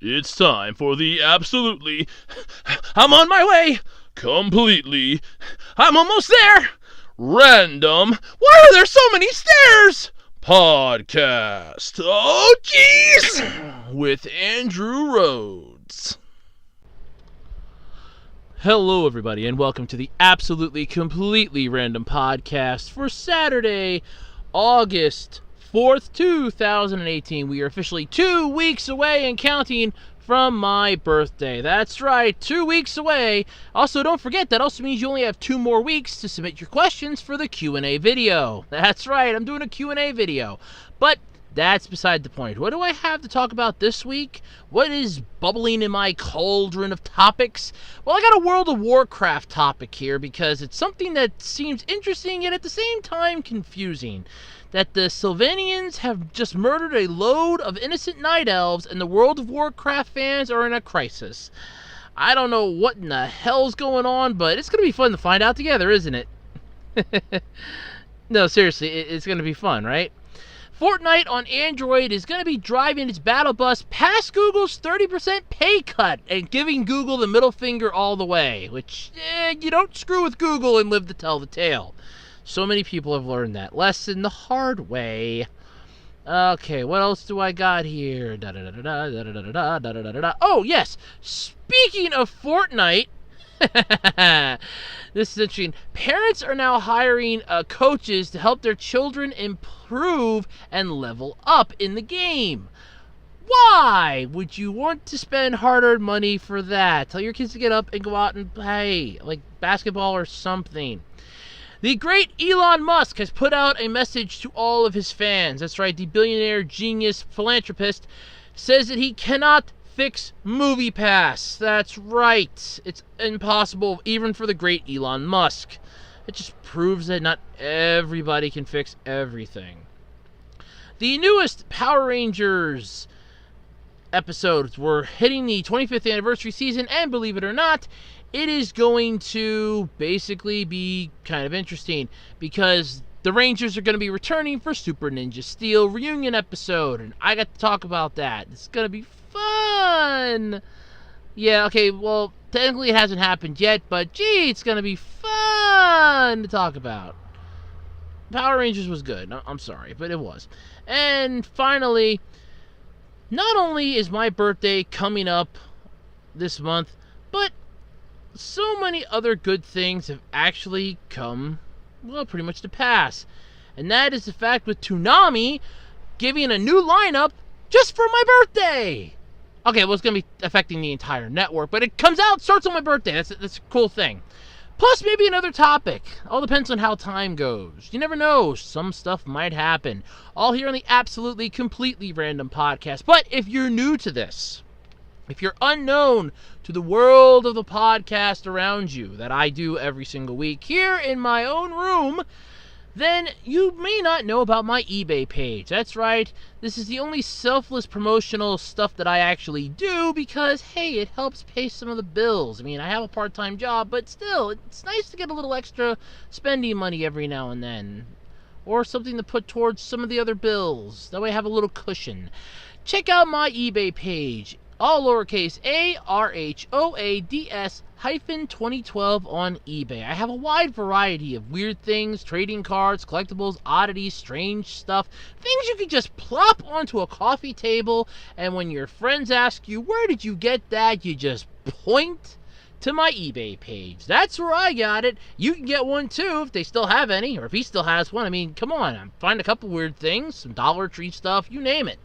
It's time for the absolutely, I'm on my way, completely, I'm almost there, random, why are there so many stairs? Podcast. Oh, jeez! With Andrew Rhodes. Hello, everybody, and welcome to the absolutely, completely random podcast for Saturday, August 4th, 2018. We are officially 2 weeks away and counting from my birthday. That's right, 2 weeks away. Also, don't forget, that also means you only have 2 more weeks to submit your questions for the Q&A video. That's right, I'm doing a Q&A video. But that's beside the point. What do I have to talk about this week? What is bubbling in my cauldron of topics? Well, I got a World of Warcraft topic here because it's something that seems interesting yet at the same time confusing. That the Sylvanians have just murdered a load of innocent night elves and the World of Warcraft fans are in a crisis. I don't know what in the hell's going on, but it's going to be fun to find out together, isn't it? No, seriously, it's going to be fun, right? Fortnite on Android is going to be driving its battle bus past Google's 30% pay cut and giving Google the middle finger all the way, which, you don't screw with Google and live to tell the tale. So many people have learned that lesson the hard way. Okay, what else do I got here? Oh, yes. Speaking of Fortnite, this is interesting. Parents are now hiring coaches to help their children improve and level up in the game. Why would you want to spend hard-earned money for that? Tell your kids to get up and go out and play, like basketball or something. The great Elon Musk has put out a message to all of his fans. That's right, the billionaire genius philanthropist says that he cannot fix MoviePass. That's right. It's impossible even for the great Elon Musk. It just proves that not everybody can fix everything. The newest Power Rangers episodes were hitting the 25th anniversary season, and believe it or not, it is going to basically be kind of interesting because the Rangers are going to be returning for Super Ninja Steel reunion episode, and I got to talk about that. It's going to be fun. Yeah, okay, well, technically it hasn't happened yet, but gee, it's going to be fun to talk about. Power Rangers was good. I'm sorry, but it was. And finally, not only is my birthday coming up this month, but so many other good things have actually come, well, pretty much to pass. And that is the fact with Toonami giving a new lineup just for my birthday. Okay, well, it's going to be affecting the entire network, but it starts on my birthday. That's a cool thing. Plus, maybe another topic. All depends on how time goes. You never know. Some stuff might happen. All here on the absolutely, completely random podcast. But if you're new to this, if you're unknown to the world of the podcast around you that I do every single week here in my own room, then you may not know about my eBay page. That's right. This is the only selfless promotional stuff that I actually do because, hey, it helps pay some of the bills. I mean, I have a part-time job, but still, it's nice to get a little extra spending money every now and then. Or something to put towards some of the other bills. That way I have a little cushion. Check out my eBay page. All lowercase ARHOADS-2012 on eBay. I have a wide variety of weird things, trading cards, collectibles, oddities, strange stuff, things you can just plop onto a coffee table, and when your friends ask you, where did you get that, you just point to my eBay page. That's where I got it. You can get one too if they still have any, or if he still has one. I mean, come on, find a couple weird things, some Dollar Tree stuff, you name it.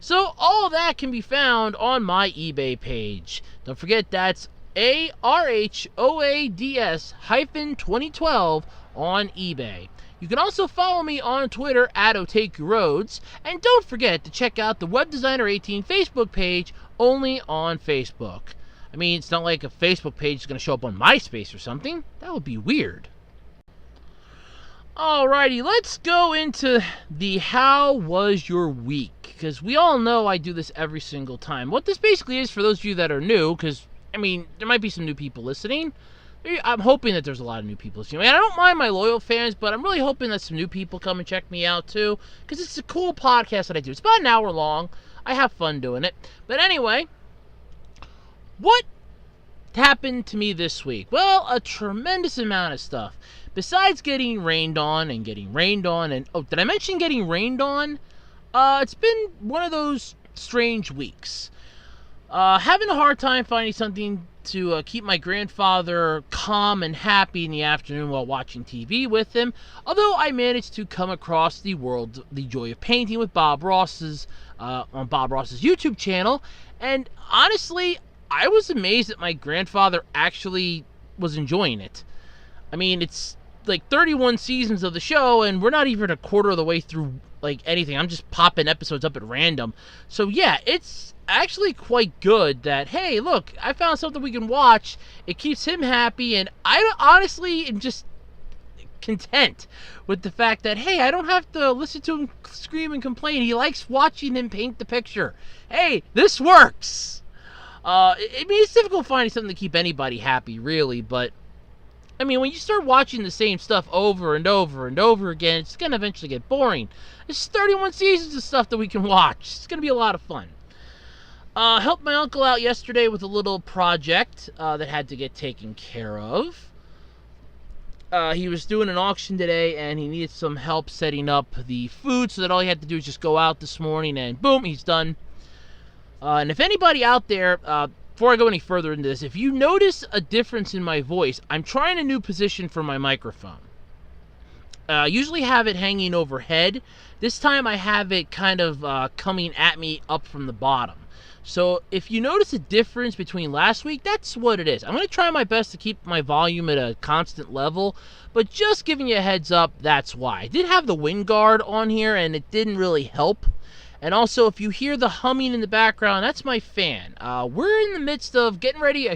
So all that can be found on my eBay page. Don't forget that's ARHOADS-2012 on eBay. You can also follow me on Twitter at OtakuRhodes. And don't forget to check out the Web Designer 18 Facebook page only on Facebook. I mean, it's not like a Facebook page is going to show up on MySpace or something. That would be weird. Alrighty, let's go into the how was your week, because we all know I do this every single time. What this basically is, for those of you that are new, because, I mean, there might be some new people listening. I'm hoping that there's a lot of new people listening. I mean, I don't mind my loyal fans, but I'm really hoping that some new people come and check me out, too, because it's a cool podcast that I do. It's about an hour long. I have fun doing it. But anyway, what happened to me this week? Well, a tremendous amount of stuff. Besides getting rained on and oh, did I mention getting rained on? It's been one of those strange weeks. Having a hard time finding something to keep my grandfather calm and happy in the afternoon while watching TV with him. Although I managed to come across The Joy of Painting with Bob Ross's on Bob Ross's YouTube channel, and honestly, I was amazed that my grandfather actually was enjoying it. I mean, it's like 31 seasons of the show, and we're not even a quarter of the way through like anything. I'm just popping episodes up at random. So yeah, it's actually quite good that, hey, look, I found something we can watch. It keeps him happy, and I honestly am just content with the fact that, hey, I don't have to listen to him scream and complain. He likes watching him paint the picture. Hey, this works. I mean, it's difficult finding something to keep anybody happy, really, but I mean, when you start watching the same stuff over and over and over again, it's going to eventually get boring. There's 31 seasons of stuff that we can watch. It's going to be a lot of fun. Helped my uncle out yesterday with a little project that had to get taken care of. He was doing an auction today, and he needed some help setting up the food, so that all he had to do was just go out this morning, and boom, he's done. And if anybody out there, before I go any further into this, if you notice a difference in my voice, I'm trying a new position for my microphone. I usually have it hanging overhead. This time I have it kind of coming at me up from the bottom. So if you notice a difference between last week, that's what it is. I'm going to try my best to keep my volume at a constant level, but just giving you a heads up, that's why. I did have the wind guard on here, and it didn't really help. And also, if you hear the humming in the background, that's my fan. We're in the midst of getting ready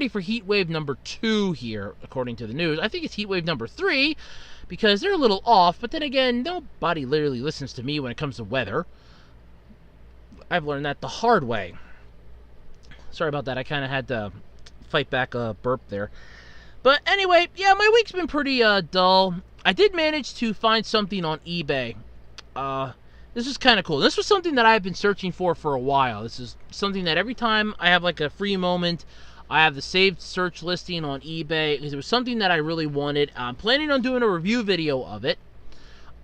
for heat wave number 2 here, according to the news. I think it's heat wave number 3, because they're a little off, but then again, nobody literally listens to me when it comes to weather. I've learned that the hard way. Sorry about that, I kind of had to fight back a burp there. But anyway, yeah, my week's been pretty dull. I did manage to find something on eBay. This is kind of cool. This was something that I've been searching for a while. This is something that every time I have like a free moment, I have the saved search listing on eBay, because it was something that I really wanted. I'm planning on doing a review video of it.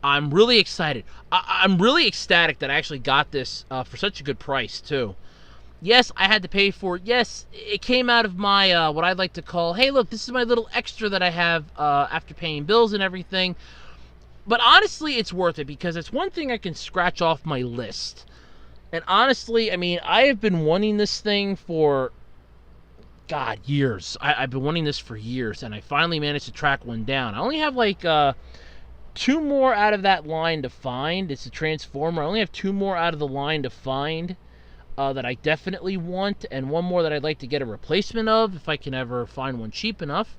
I'm really excited. I'm really ecstatic that I actually got this for such a good price, too. Yes, I had to pay for it. Yes, it came out of my, what I'd like to call, hey, look, this is my little extra that I have after paying bills and everything. But honestly, it's worth it, because it's one thing I can scratch off my list. And honestly, I mean, I have been wanting this thing for, God, years. I've been wanting this for years, and I finally managed to track one down. I only have like 2 more out of that line to find. It's a Transformer. I only have 2 more out of the line to find that I definitely want, and 1 more that I'd like to get a replacement of if I can ever find one cheap enough.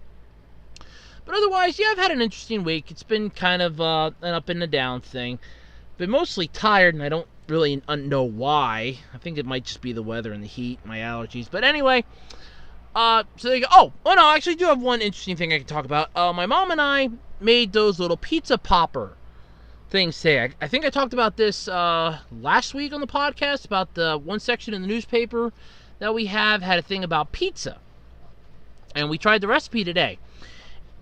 But otherwise, yeah, I've had an interesting week. It's been kind of an up and a down thing. Been mostly tired, and I don't really know why. I think it might just be the weather and the heat, my allergies. But anyway, so there you go. Oh no, I actually do have one interesting thing I can talk about. My mom and I made those little pizza popper things today. I think I talked about this last week on the podcast, about the one section in the newspaper that we had a thing about pizza. And we tried the recipe today.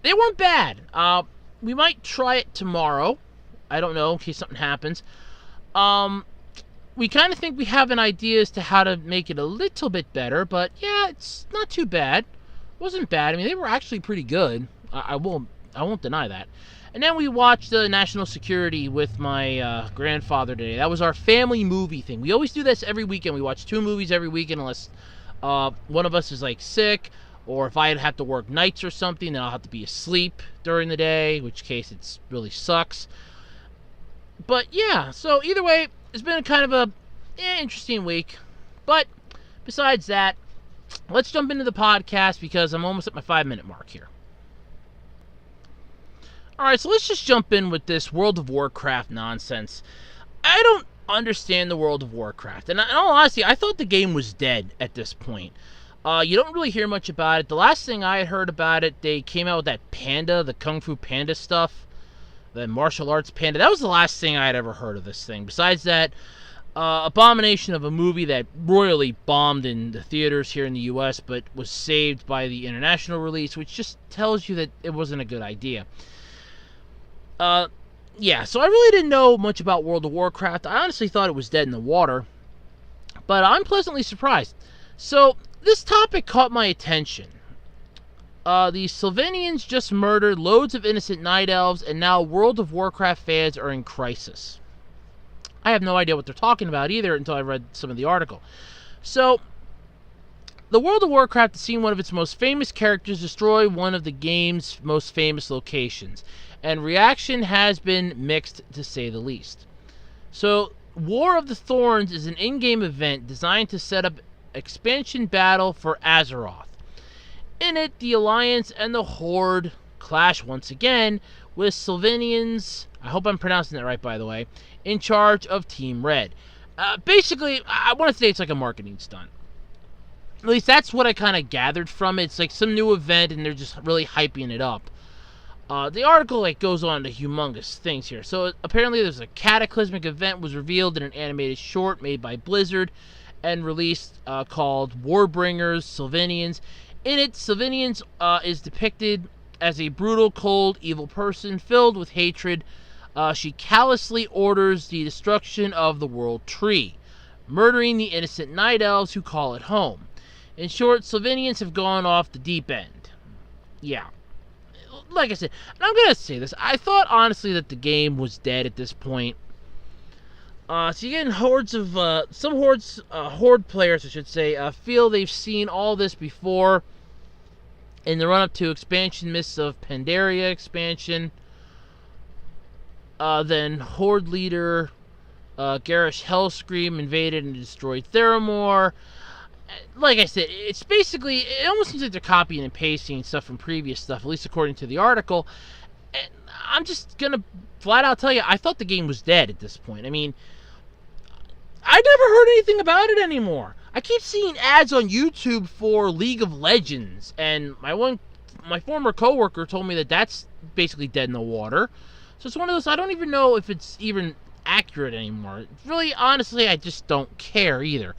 They weren't bad. We might try it tomorrow. I don't know, in case something happens. We kind of think we have an idea as to how to make it a little bit better, but yeah, it's not too bad. It wasn't bad. I mean, they were actually pretty good. I won't deny that. And then we watched National Security with my grandfather today. That was our family movie thing. We always do this every weekend. We watch 2 movies every weekend, unless one of us is like sick, or if I have to work nights or something, then I'll have to be asleep during the day, in which case it really sucks. But yeah, so either way, it's been kind of a interesting week. But besides that, let's jump into the podcast, because I'm almost at my 5-minute mark here. Alright, so let's just jump in with this World of Warcraft nonsense. I don't understand the World of Warcraft. And in all honesty, I thought the game was dead at this point. You don't really hear much about it. The last thing I had heard about it, they came out with that Panda, the Kung Fu Panda stuff. Then Martial Arts Panda. That was the last thing I had ever heard of this thing. Besides that, abomination of a movie that royally bombed in the theaters here in the U.S., but was saved by the international release, which just tells you that it wasn't a good idea. Yeah, so I really didn't know much about World of Warcraft. I honestly thought it was dead in the water, but I'm pleasantly surprised. So, this topic caught my attention. The Sylvanians just murdered loads of innocent night elves, and now World of Warcraft fans are in crisis. I have no idea what they're talking about either until I read some of the article. So, the World of Warcraft has seen one of its most famous characters destroy one of the game's most famous locations, and reaction has been mixed to say the least. So, War of the Thorns is an in-game event designed to set up expansion battle for Azeroth. In it, the Alliance and the Horde clash once again with Sylvanians, I hope I'm pronouncing that right by the way, in charge of Team Red. Basically, I want to say it's like a marketing stunt. At least that's what I kind of gathered from it. It's like some new event and they're just really hyping it up. The article goes on to humongous things here. So apparently there's a cataclysmic event was revealed in an animated short made by Blizzard and released called Warbringers Sylvanians. In it, Sylvanians is depicted as a brutal, cold, evil person filled with hatred. She callously orders the destruction of the World Tree, murdering the innocent night elves who call it home. In short, Sylvanians have gone off the deep end. Yeah. Like I said, and I'm going to say this, I thought honestly that the game was dead at this point. So you're getting hordes of, horde players, I should say, feel they've seen all this before in the run-up to expansion Mists of Pandaria expansion. Then Horde leader Garrosh Hellscream invaded and destroyed Theramore. Like I said, it's basically, it almost seems like they're copying and pasting stuff from previous stuff, at least according to the article. And I'm just going to flat out tell you, I thought the game was dead at this point. I mean, I never heard anything about it anymore. I keep seeing ads on YouTube for League of Legends, and my former coworker told me that that's basically dead in the water. So it's one of those, I don't even know if it's even accurate anymore. Really, honestly, I just don't care either.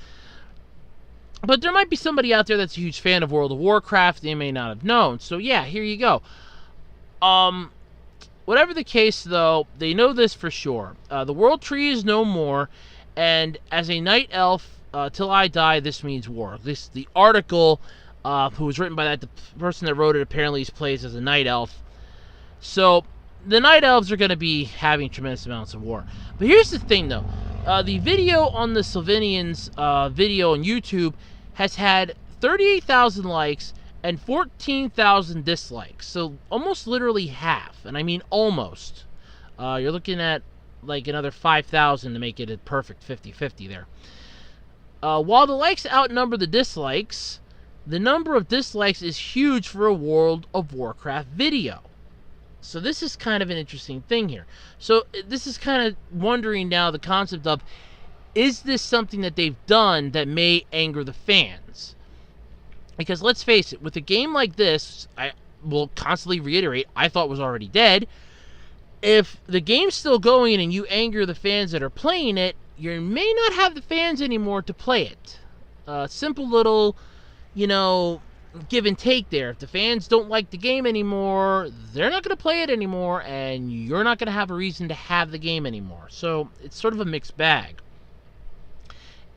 But there might be somebody out there that's a huge fan of World of Warcraft they may not have known. So yeah, here you go. Whatever the case, though, they know this for sure. The World Tree is no more, and as a night elf, till I die, this means war. The article, who was written by the person that wrote it, apparently plays as a night elf. So the night elves are going to be having tremendous amounts of war. But here's the thing, though. The video on the Sylvanians video on YouTube has had 38,000 likes and 14,000 dislikes. So almost literally half. And I mean almost. You're looking at like another 5,000 to make it a perfect 50-50 there. While the likes outnumber the dislikes, the number of dislikes is huge for a World of Warcraft video. So this is kind of an interesting thing here. So this is kind of wondering now the concept of, is this something that they've done that may anger the fans? Because let's face it, with a game like this, I will constantly reiterate, I thought was already dead. If the game's still going and you anger the fans that are playing it, you may not have the fans anymore to play it. Simple little, give and take there. If the fans don't like the game anymore, they're not going to play it anymore, and you're not going to have a reason to have the game anymore. So it's sort of a mixed bag.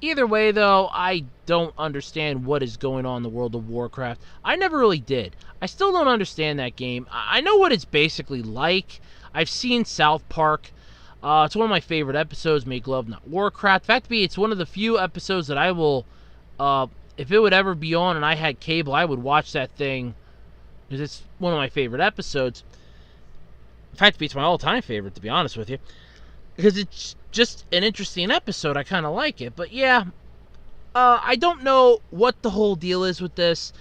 Either way, though, I don't understand what is going on in the World of Warcraft. I never really did. I still don't understand that game. I know what it's basically like. I've seen South Park. It's one of my favorite episodes, Make Love Not Warcraft. In fact, it's one of the few episodes that I will, if it would ever be on and I had cable, I would watch that thing, because it's one of my favorite episodes. In fact, it's my all-time favorite, to be honest with you, because it's just an interesting episode. I kind of like it. But yeah, I don't know what the whole deal is with this.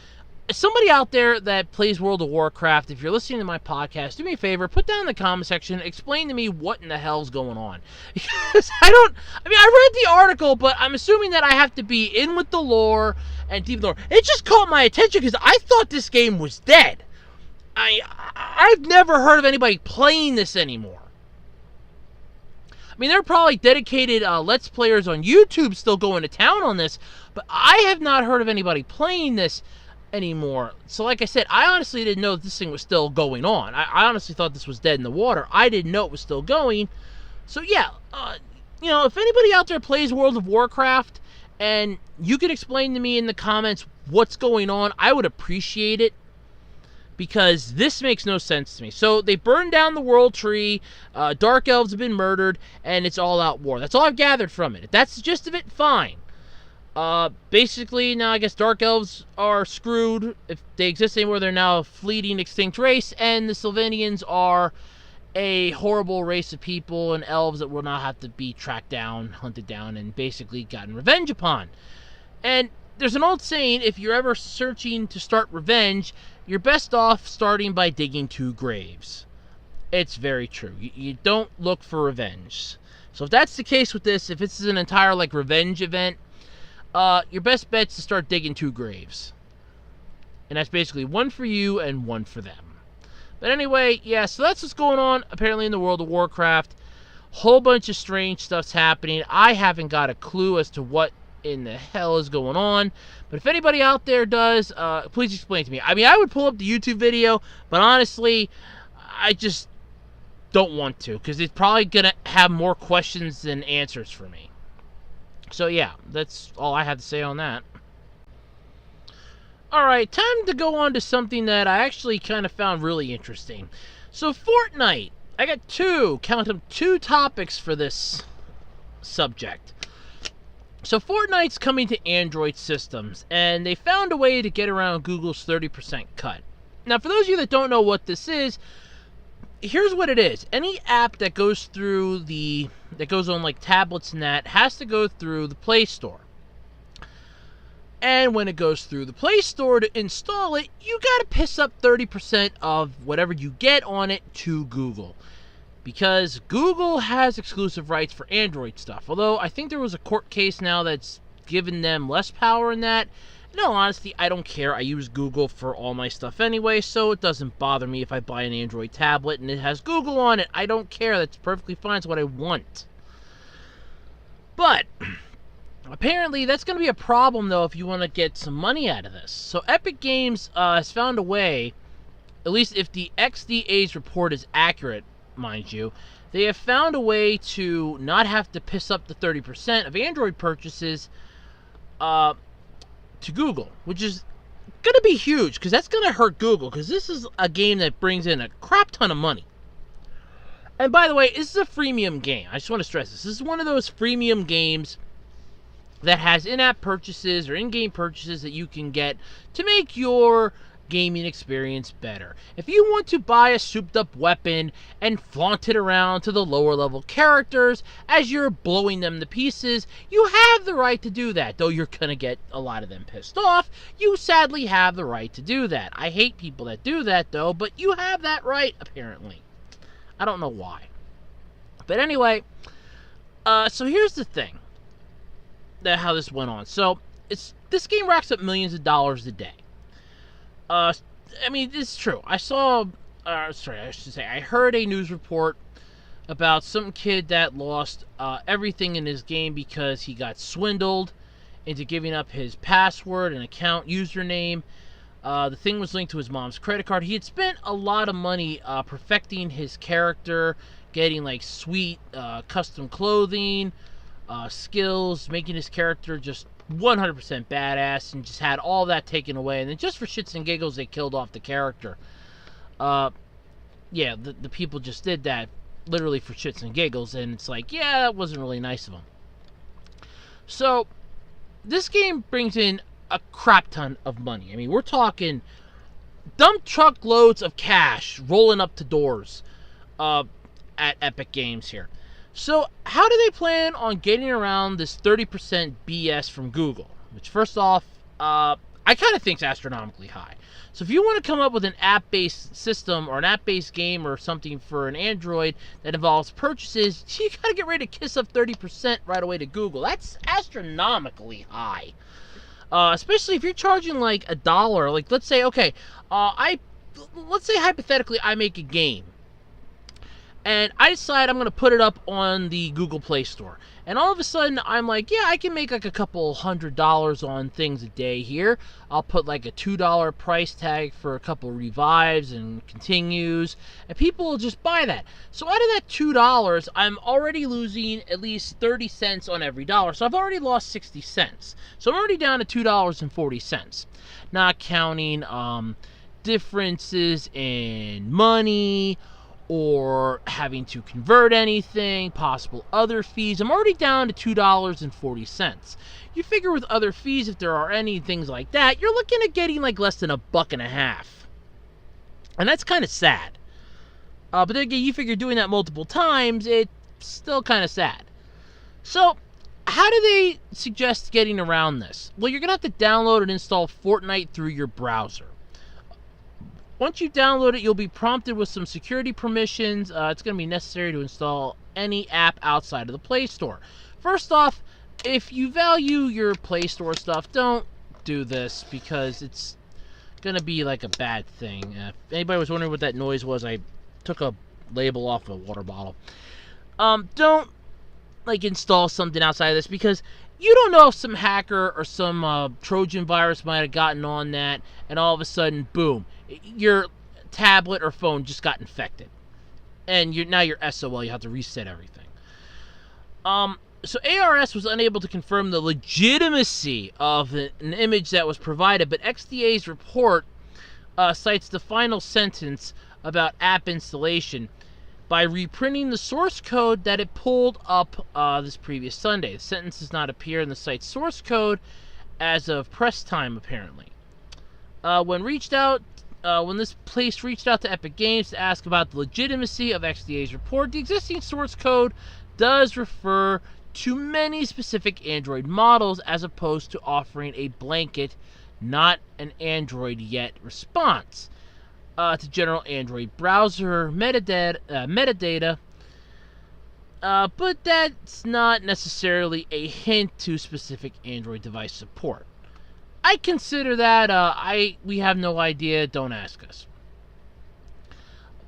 Somebody out there that plays World of Warcraft, if you're listening to my podcast, do me a favor, put down in the comment section, explain to me what in the hell's going on. Because I read the article, but I'm assuming that I have to be in with the lore and deep lore. It just caught my attention because I thought this game was dead. I've never heard of anybody playing this anymore. mean, there are probably dedicated Let's Players on YouTube still going to town on this, but I have not heard of anybody playing this anymore. So like I said, I honestly didn't know this thing was still going on. I honestly thought this was dead in the water. I didn't know it was still going. So yeah, if anybody out there plays World of Warcraft and you could explain to me in the comments what's going on, I would appreciate it, because this makes no sense to me. So they burned down the World Tree, Dark Elves have been murdered, and it's all-out war. That's all I've gathered from it. If that's the gist of it, fine. Basically, now I guess Dark Elves are screwed. If they exist anymore, they're now a fleeting extinct race, and the Sylvanians are a horrible race of people and elves that will now have to be tracked down, hunted down, and basically gotten revenge upon. And there's an old saying, if you're ever searching to start revenge, you're best off starting by digging 2 graves. It's very true. You don't look for revenge. So if that's the case with this, if this is an entire revenge event, your best bet's to start digging 2 graves. And that's basically one for you and one for them. But anyway, yeah, so that's what's going on apparently in the World of Warcraft. Whole bunch of strange stuff's happening. I haven't got a clue as to what in the hell is going on. But if anybody out there does, please explain to me. I mean, I would pull up the YouTube video, but honestly, I just don't want to, because it's probably going to have more questions than answers for me. So yeah, that's all I have to say on that. Alright, time to go on to something that I actually kind of found really interesting. So Fortnite, I got 2 topics for this subject. So Fortnite's coming to Android systems, and they found a way to get around Google's 30% cut. Now, for those of you that don't know what this is, here's what it is. Any app that goes through that goes on tablets and that has to go through the Play Store. And when it goes through the Play Store to install it, you gotta piss up 30% of whatever you get on it to Google. Because Google has exclusive rights for Android stuff. Although, I think there was a court case now that's given them less power in that. No, honestly, I don't care. I use Google for all my stuff anyway, so it doesn't bother me if I buy an Android tablet and it has Google on it. I don't care. That's perfectly fine. It's what I want. But apparently, that's going to be a problem, though, if you want to get some money out of this. So Epic Games has found a way, at least if the XDA's report is accurate, mind you, they have found a way to not have to piss up the 30% of Android purchases to Google, which is going to be huge, because that's going to hurt Google, because this is a game that brings in a crap ton of money. And by the way, this is a freemium game. I just want to stress this. This is one of those freemium games that has in-app purchases or in-game purchases that you can get to make your gaming experience better. If you want to buy a souped-up weapon and flaunt it around to the lower-level characters as you're blowing them to pieces, you have the right to do that, though you're going to get a lot of them pissed off. You sadly have the right to do that. I hate people that do that, though, but you have that right, apparently. I don't know why. But anyway, so here's the thing. How this went on. So this game racks up millions of dollars a day. I mean, it's true. I heard a news report about some kid that lost everything in his game because he got swindled into giving up his password and account username. The thing was linked to his mom's credit card. He had spent a lot of money perfecting his character, getting sweet custom clothing, skills, making his character just 100% badass, and just had all that taken away. And then just for shits and giggles, they killed off the character. Yeah, the people just did that literally for shits and giggles, and it's yeah, that wasn't really nice of them. So this game brings in a crap ton of money. I mean, we're talking dump truck loads of cash rolling up to doors at Epic Games here. So how do they plan on getting around this 30% BS from Google? Which, first off, I kind of think is astronomically high. So if you want to come up with an app-based system or an app-based game or something for an Android that involves purchases, you got to get ready to kiss up 30% right away to Google. That's astronomically high. Especially if you're charging $1. Let's say, okay, let's say hypothetically I make a game. And I decide I'm going to put it up on the Google Play Store. And all of a sudden, I'm like, yeah, I can make like a couple $100 on things a day here. I'll put like a $2 price tag for a couple revives and continues, and people will just buy that. So out of that $2, I'm already losing at least 30 cents on every dollar. So I've already lost 60 cents. So I'm already down to $2.40, not counting differences in money, or having to convert anything, possible other fees. I'm already down to $2.40. You figure with other fees, if there are any things like that, you're looking at getting like less than $1.50. And that's kind of sad. But then again, you figure doing that multiple times, it's still kind of sad. So, how do they suggest getting around this? Well, you're going to have to download and install Fortnite through your browser. Once you download it, you'll be prompted with some security permissions. It's going to be necessary to install any app outside of the Play Store. First off, if you value your Play Store stuff, don't do this because it's going to be like a bad thing. If anybody was wondering what that noise was, I took a label off a water bottle. Don't like install something outside of this because you don't know if some hacker or some Trojan virus might have gotten on that, and all of a sudden, boom, your tablet or phone just got infected, and now you're SOL. You have to reset everything. So ARS was unable to confirm the legitimacy of an image that was provided, but XDA's report cites the final sentence about app installation by reprinting the source code that it pulled up this previous Sunday. The sentence does not appear in the site's source code as of press time, apparently. When this place reached out to Epic Games to ask about the legitimacy of XDA's report, the existing source code does refer to many specific Android models as opposed to offering a blanket, not an Android yet response to general Android browser metadata, but that's not necessarily a hint to specific Android device support. I consider that we have no idea, don't ask us.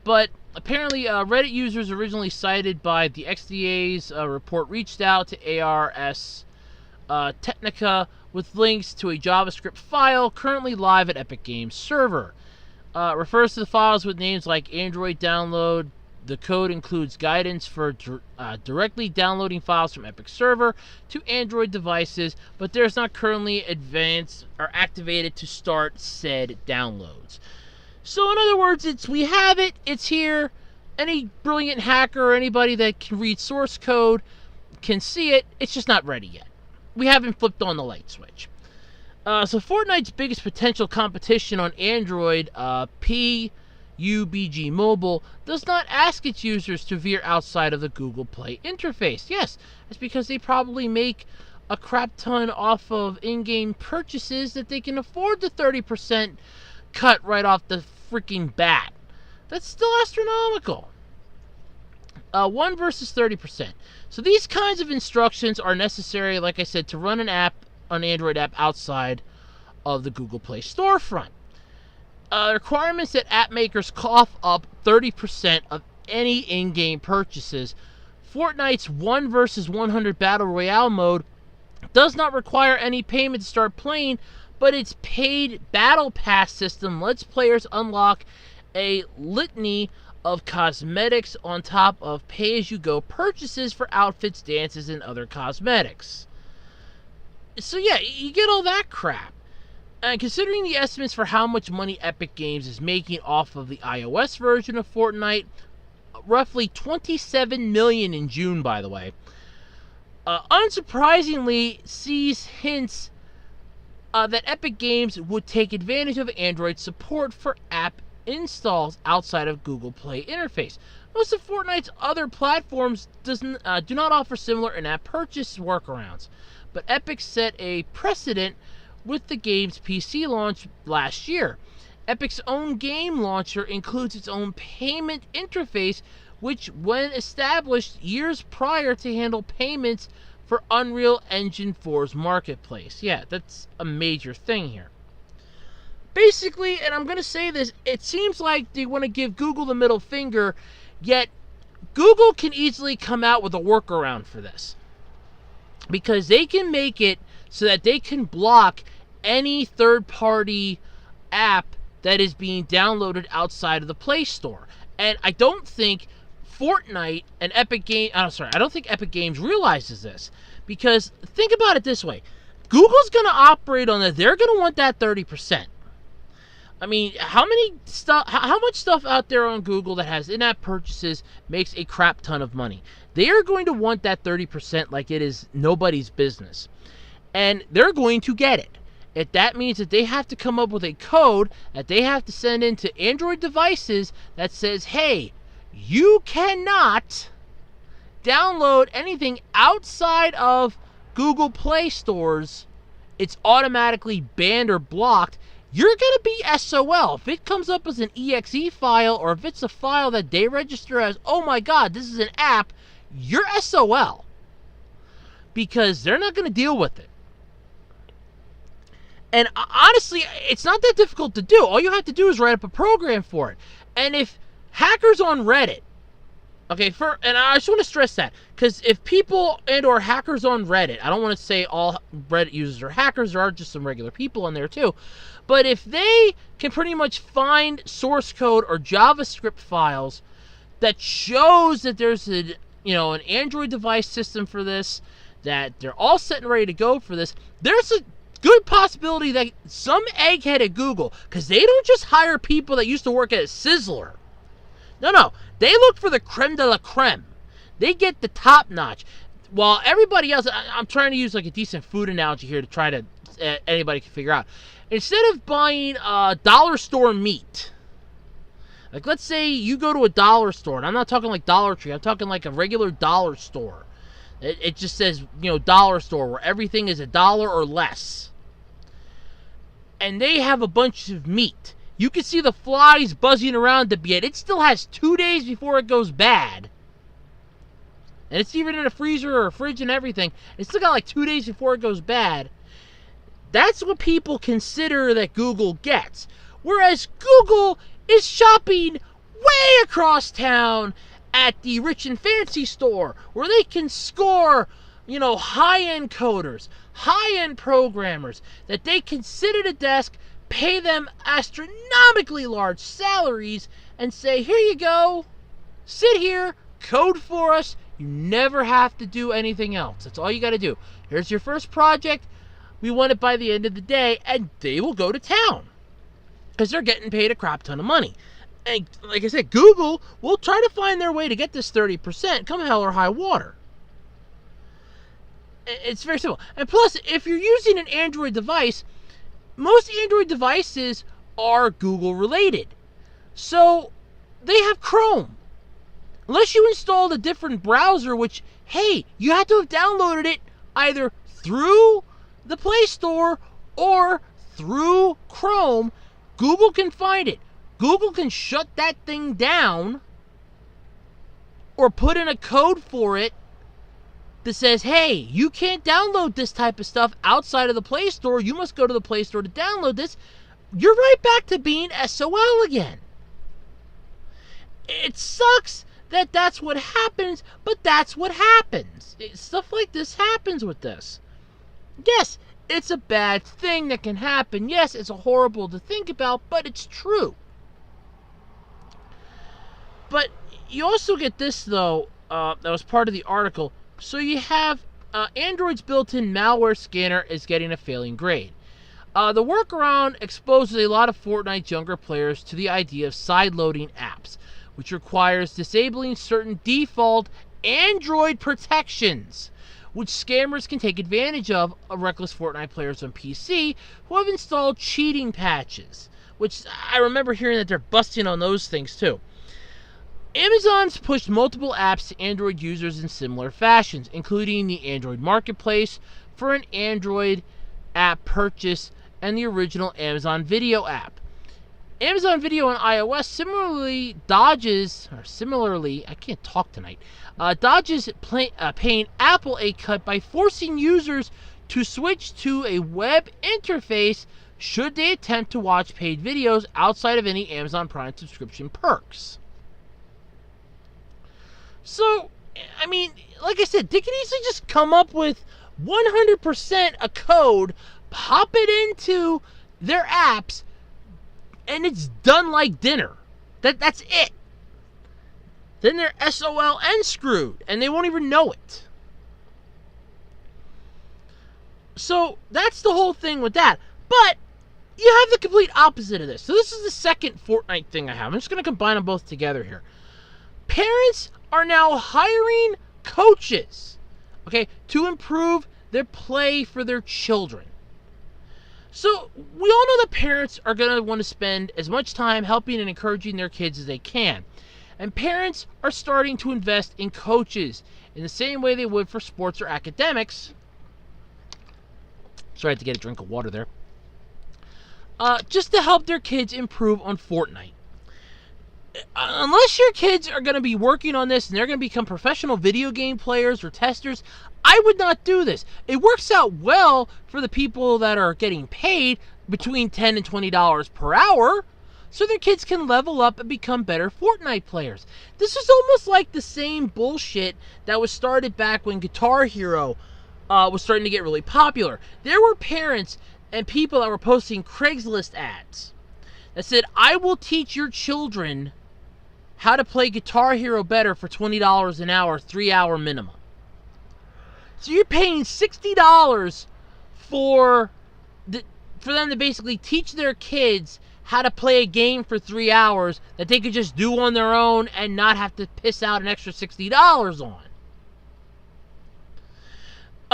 But apparently Reddit users originally cited by the XDA's report reached out to ARS Technica with links to a JavaScript file currently live at Epic Games server. Refers to the files with names like Android download. The code includes guidance for directly downloading files from Epic server to Android devices, but there's not currently advanced or activated to start said downloads. So in other words, we have it, it's here. Any brilliant hacker or anybody that can read source code can see it. It's just not ready yet. We haven't flipped on the light switch. So Fortnite's biggest potential competition on Android, PUBG Mobile, does not ask its users to veer outside of the Google Play interface. Yes, that's because they probably make a crap ton off of in-game purchases that they can afford the 30% cut right off the freaking bat. That's still astronomical. 1 versus 30%. So these kinds of instructions are necessary, like I said, to run an Android app outside of the Google Play storefront. Requirements that app makers cough up 30% of any in-game purchases. Fortnite's 1 versus 100 Battle Royale mode does not require any payment to start playing, but its paid Battle Pass system lets players unlock a litany of cosmetics on top of pay-as-you-go purchases for outfits, dances, and other cosmetics. So yeah, you get all that crap. And considering the estimates for how much money Epic Games is making off of the iOS version of Fortnite, roughly $27 million in June, by the way, unsurprisingly sees hints that Epic Games would take advantage of Android support for app installs outside of Google Play interface. Most of Fortnite's other platforms do not offer similar in-app purchase workarounds, but Epic set a precedent with the game's PC launch last year. Epic's own game launcher includes its own payment interface, which, when established years prior, to handle payments for Unreal Engine 4's marketplace. Yeah, that's a major thing here. Basically, and I'm going to say this, it seems like they want to give Google the middle finger, yet Google can easily come out with a workaround for this, because they can make it so that they can block any third-party app that is being downloaded outside of the Play Store. And I don't think Fortnite and I don't think Epic Games realizes this, because think about it this way. Google's going to operate on that. They're going to want that 30%. I mean, how much stuff out there on Google that has in-app purchases makes a crap ton of money? They are going to want that 30% like it is nobody's business. And they're going to get it. If that means that they have to come up with a code that they have to send into Android devices that says, hey, you cannot download anything outside of Google Play stores, it's automatically banned or blocked, you're going to be SOL. If it comes up as an exe file, or if it's a file that they register as, oh my god, this is an app, you're SOL. Because they're not going to deal with it. And honestly, it's not that difficult to do. All you have to do is write up a program for it. And if hackers on Reddit, and I just want to stress that, because if people and or hackers on Reddit, I don't want to say all Reddit users are hackers, there are just some regular people in there too, but if they can pretty much find source code or JavaScript files that shows that there's an Android device system for this, that they're all set and ready to go for this, there's a good possibility that some egghead at Google, because they don't just hire people that used to work at Sizzler. No. They look for the creme de la creme. They get the top notch. While everybody else, I'm trying to use like a decent food analogy here to try to anybody can figure out. Instead of buying dollar store meat, like let's say you go to a dollar store, and I'm not talking like Dollar Tree, I'm talking like a regular dollar store. It just says, dollar store, where everything is $1 or less. And they have a bunch of meat. You can see the flies buzzing around the bed. It still has 2 days before it goes bad. And it's even in a freezer or a fridge and everything. It's still got like 2 days before it goes bad. That's what people consider that Google gets. Whereas Google is shopping way across town at the rich and fancy store, where they can score, high-end coders, high-end programmers, that they can sit at a desk, pay them astronomically large salaries, and say, here you go, sit here, code for us, you never have to do anything else. That's all you got to do. Here's your first project, we want it by the end of the day, and they will go to town, because they're getting paid a crap ton of money. And like I said, Google will try to find their way to get this 30%, come hell or high water. It's very simple. And plus, if you're using an Android device, most Android devices are Google related. So they have Chrome. Unless you installed a different browser, which, hey, you have to have downloaded it either through the Play Store or through Chrome, Google can find it. Google can shut that thing down or put in a code for it that says, hey, you can't download this type of stuff outside of the Play Store. You must go to the Play Store to download this. You're right back to being SOL again. It sucks that that's what happens, but that's what happens. Stuff like this happens with this. Yes, it's a bad thing that can happen. Yes, it's horrible to think about, but it's true. But you also get this, though, that was part of the article. So you have Android's built-in malware scanner is getting a failing grade. The workaround exposes a lot of Fortnite's younger players to the idea of side-loading apps, which requires disabling certain default Android protections, which scammers can take advantage of reckless Fortnite players on PC who have installed cheating patches, which I remember hearing that they're busting on those things too. Amazon's pushed multiple apps to Android users in similar fashions, including the Android Marketplace for an Android app purchase and the original Amazon Video app. Amazon Video on iOS similarly, dodges paying Apple a cut by forcing users to switch to a web interface should they attempt to watch paid videos outside of any Amazon Prime subscription perks. So, I mean, like I said, they could easily just come up with 100% a code, pop it into their apps, and it's done like dinner. That's it. Then they're SOL and screwed, and they won't even know it. So that's the whole thing with that. But you have the complete opposite of this. So this is the second Fortnite thing I have. I'm just going to combine them both together here. Parents are now hiring coaches, okay, to improve their play for their children. So we all know that parents are going to want to spend as much time helping and encouraging their kids as they can. And parents are starting to invest in coaches in the same way they would for sports or academics. Sorry, I had to get a drink of water there. Just to help their kids improve on Fortnite. Unless your kids are going to be working on this and they're going to become professional video game players or testers, I would not do this. It works out well for the people that are getting paid between $10 and $20 per hour, so their kids can level up and become better Fortnite players. This is almost like the same bullshit that was started back when Guitar Hero was starting to get really popular. There were parents and people that were posting Craigslist ads that said, I will teach your children how to play Guitar Hero better for $20 an hour, 3-hour minimum. So you're paying $60 for them to basically teach their kids how to play a game for 3 hours that they could just do on their own and not have to piss out an extra $60 on.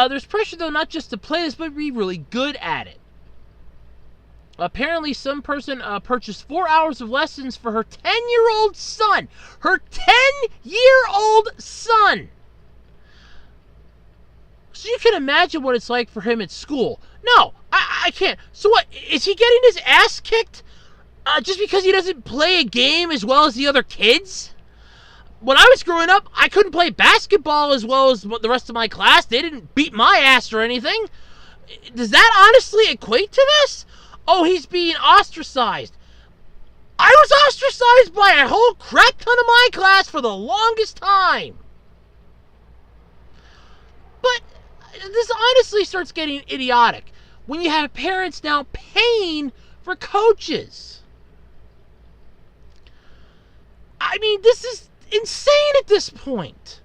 There's pressure, though, not just to play this, but be really good at it. Apparently, some person purchased 4 hours of lessons for her 10-year-old son. Her 10-year-old son! So you can imagine what it's like for him at school. No, I can't. So what, is he getting his ass kicked just because he doesn't play a game as well as the other kids? When I was growing up, I couldn't play basketball as well as the rest of my class. They didn't beat my ass or anything. Does that honestly equate to this? Oh, he's being ostracized. I was ostracized by a whole crap ton of my class for the longest time. But this honestly starts getting idiotic when you have parents now paying for coaches. I mean, this is insane at this point.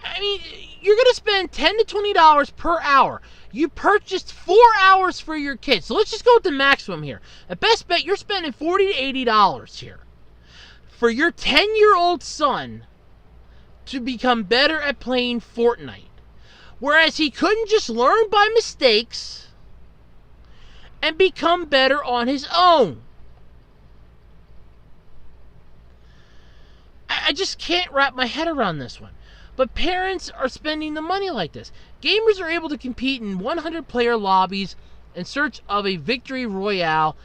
I mean, you're going to spend $10 to $20 per hour. You purchased 4 hours for your kids. So let's just go with the maximum here. At best bet, you're spending $40 to $80 here for your 10-year-old son to become better at playing Fortnite. Whereas he couldn't just learn by mistakes and become better on his own. I just can't wrap my head around this one. But parents are spending the money like this. Gamers are able to compete in 100-player lobbies in search of a victory royale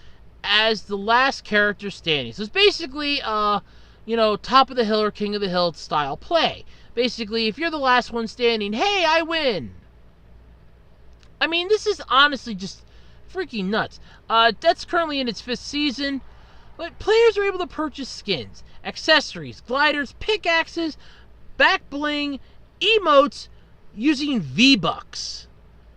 as the last character standing. So it's basically, top of the hill or king of the hill style play. Basically, if you're the last one standing, hey, I win. I mean, this is honestly just freaking nuts. That's currently in its 5th season. But players are able to purchase skins, accessories, gliders, pickaxes, back bling, emotes using V-Bucks.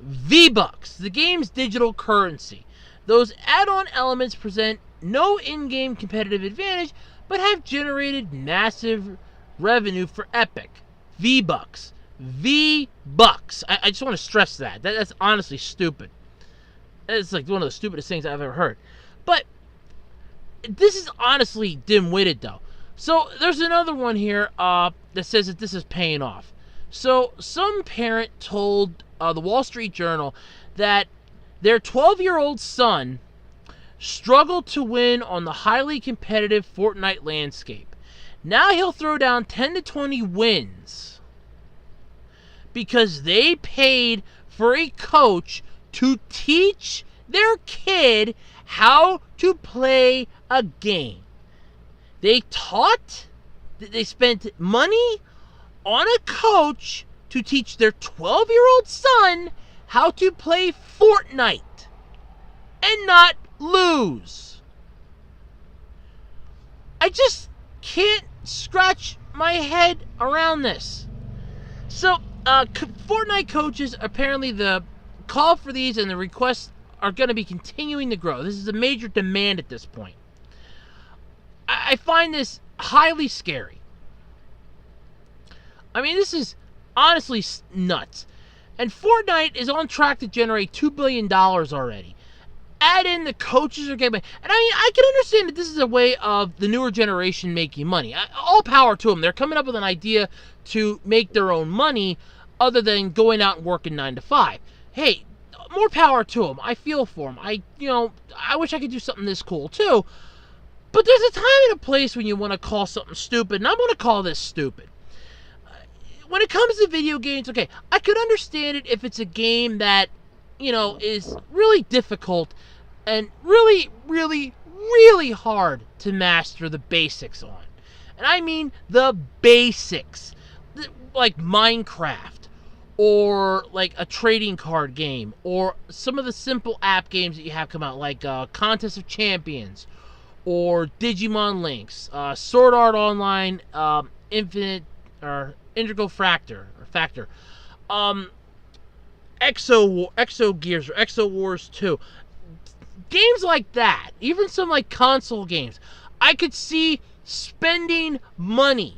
V-Bucks, the game's digital currency. Those add-on elements present no in-game competitive advantage, but have generated massive revenue for Epic. V-Bucks. V-Bucks. I just want to stress that. That's honestly stupid. It's like one of the stupidest things I've ever heard. But this is honestly dim-witted, though. So there's another one here that says that this is paying off. So some parent told the Wall Street Journal that their 12-year-old son struggled to win on the highly competitive Fortnite landscape. Now he'll throw down 10 to 20 wins because they paid for a coach to teach their kid how to play a game. They spent money on a coach to teach their 12-year-old son how to play Fortnite and not lose. I just can't scratch my head around this. So, Fortnite coaches, apparently the call for these and the requests are going to be continuing to grow. This is a major demand at this point. I find this highly scary. I mean, this is honestly nuts. And Fortnite is on track to generate $2 billion already. Add in the coaches are getting... And I mean, I can understand that this is a way of the newer generation making money. All power to them. They're coming up with an idea to make their own money other than going out and working 9 to 5. Hey, more power to them. I feel for them. I wish I could do something this cool too. But there's a time and a place when you want to call something stupid, and I'm going to call this stupid. When it comes to video games, okay, I could understand it if it's a game that, is really difficult and really, really, really hard to master the basics on. And I mean the basics. Like Minecraft, or like a trading card game, or some of the simple app games that you have come out, like Contest of Champions, or Digimon Links, Sword Art Online, Infinite, or Integral Factor, Exo Gears, or Exo Wars 2. Games like that, even some like console games, I could see spending money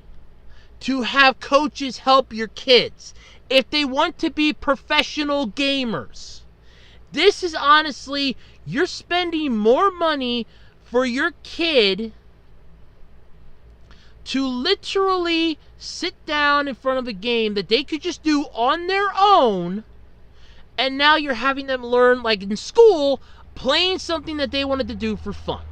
to have coaches help your kids if they want to be professional gamers. This is honestly, you're spending more money for your kid to literally sit down in front of a game that they could just do on their own, and now you're having them learn, like in school, playing something that they wanted to do for fun.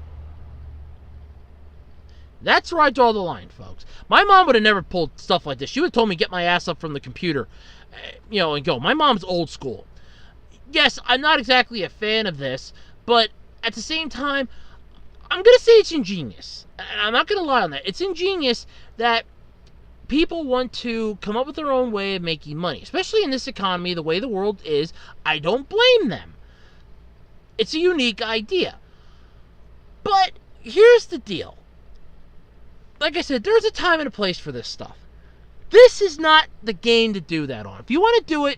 That's where I draw the line, folks. My mom would have never pulled stuff like this. She would have told me, get my ass up from the computer, and go. My mom's old school. Yes, I'm not exactly a fan of this, but at the same time, I'm going to say it's ingenious. And I'm not going to lie on that. It's ingenious that people want to come up with their own way of making money, especially in this economy, the way the world is. I don't blame them. It's a unique idea. But here's the deal. Like I said, there's a time and a place for this stuff. This is not the game to do that on. If you want to do it,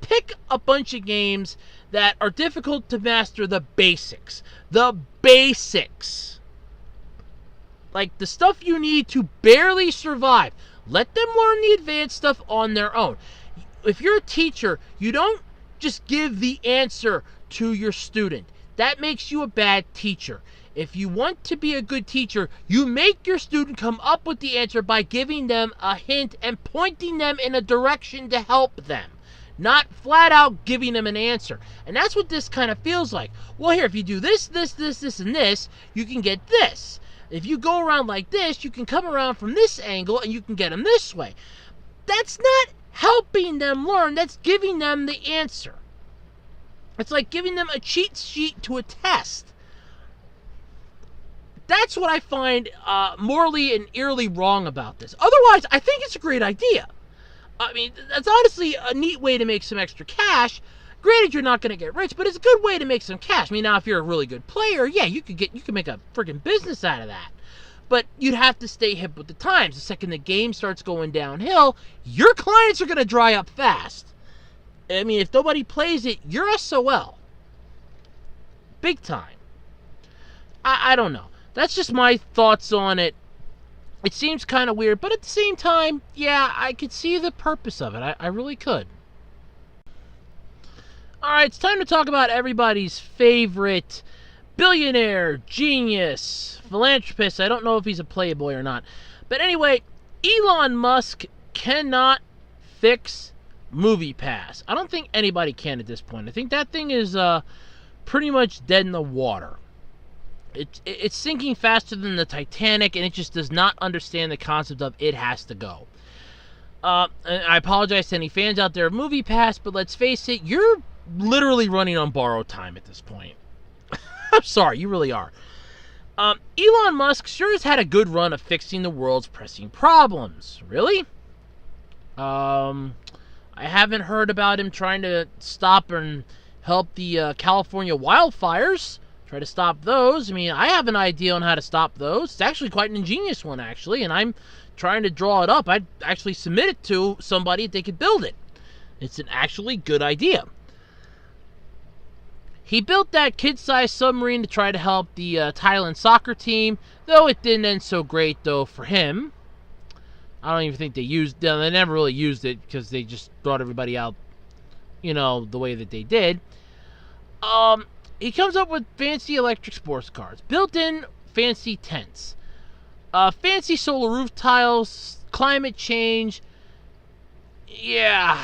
pick a bunch of games that are difficult to master the basics. The basics. Like the stuff you need to barely survive. Let them learn the advanced stuff on their own. If you're a teacher, you don't just give the answer to your student. That makes you a bad teacher. If you want to be a good teacher, you make your student come up with the answer by giving them a hint and pointing them in a direction to help them. Not flat out giving them an answer. And that's what this kind of feels like. Well, here, if you do this, this, and this, you can get this. If you go around like this, you can come around from this angle and you can get them this way. That's not helping them learn. That's giving them the answer. It's like giving them a cheat sheet to a test. That's what I find morally and eerily wrong about this. Otherwise, I think it's a great idea. I mean, that's honestly a neat way to make some extra cash. Granted, you're not going to get rich, but it's a good way to make some cash. I mean, now if you're a really good player, yeah, you can make a freaking business out of that. But you'd have to stay hip with the times. The second the game starts going downhill, your clients are going to dry up fast. I mean, if nobody plays it, you're SOL. Big time. I don't know. That's just my thoughts on it. It seems kind of weird, but at the same time, yeah, I could see the purpose of it. I really could. Alright, it's time to talk about everybody's favorite billionaire, genius, philanthropist. I don't know if he's a playboy or not. But anyway, Elon Musk cannot fix MoviePass. I don't think anybody can at this point. I think that thing is pretty much dead in the water. It's sinking faster than the Titanic, and it just does not understand the concept of it has to go. And I apologize to any fans out there of MoviePass, but let's face it, you're literally running on borrowed time at this point. I'm sorry, you really are. Elon Musk sure has had a good run of fixing the world's pressing problems. Really? I haven't heard about him trying to stop and help the California wildfires. Try to stop those. I mean, I have an idea on how to stop those. It's actually quite an ingenious one, actually, and I'm trying to draw it up, I'd actually submit it to somebody if they could build it. It's an actually good idea. He built that kid-sized submarine to try to help the Thailand soccer team, though it didn't end so great, though, for him. I don't even think they never really used it because they just brought everybody out, the way that they did. He comes up with fancy electric sports cars, built-in fancy tents, fancy solar roof tiles, climate change. Yeah,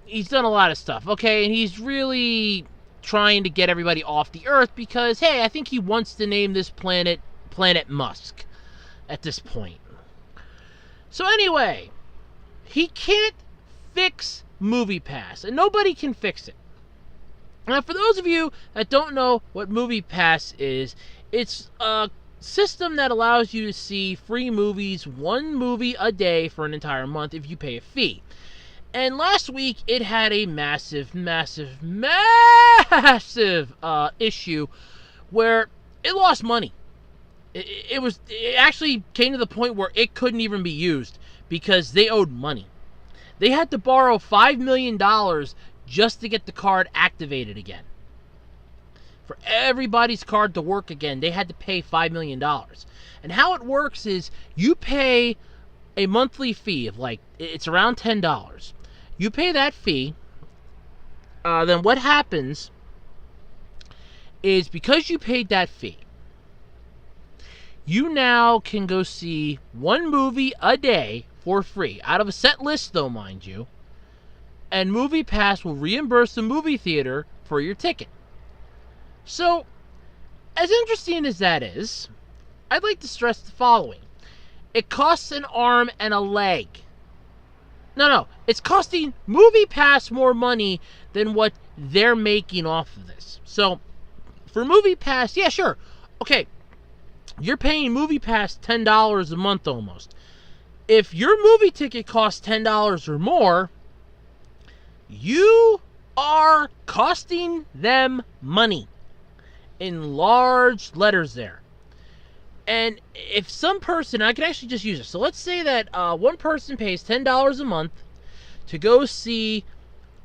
he's done a lot of stuff, okay? And he's really trying to get everybody off the Earth because, hey, I think he wants to name this planet Musk at this point. So anyway, he can't fix MoviePass, and nobody can fix it. Now, for those of you that don't know what MoviePass is, it's a system that allows you to see free movies, one movie a day for an entire month if you pay a fee. And last week, it had a massive issue where it lost money. It actually came to the point where it couldn't even be used because they owed money. They had to borrow $5 million just to get the card activated again. For everybody's card to work again, they had to pay $5 million. And how it works is you pay a monthly fee of it's around $10. You pay that fee, then what happens is because you paid that fee, you now can go see one movie a day for free, out of a set list though, mind you, and MoviePass will reimburse the movie theater for your ticket. So, as interesting as that is, I'd like to stress the following. It costs an arm and a leg. No, it's costing MoviePass more money than what they're making off of this. So, for MoviePass, yeah, sure, okay, you're paying MoviePass $10 a month almost. If your movie ticket costs $10 or more, you are costing them money in large letters there. And if some person, I can actually just use it. So let's say that one person pays $10 a month to go see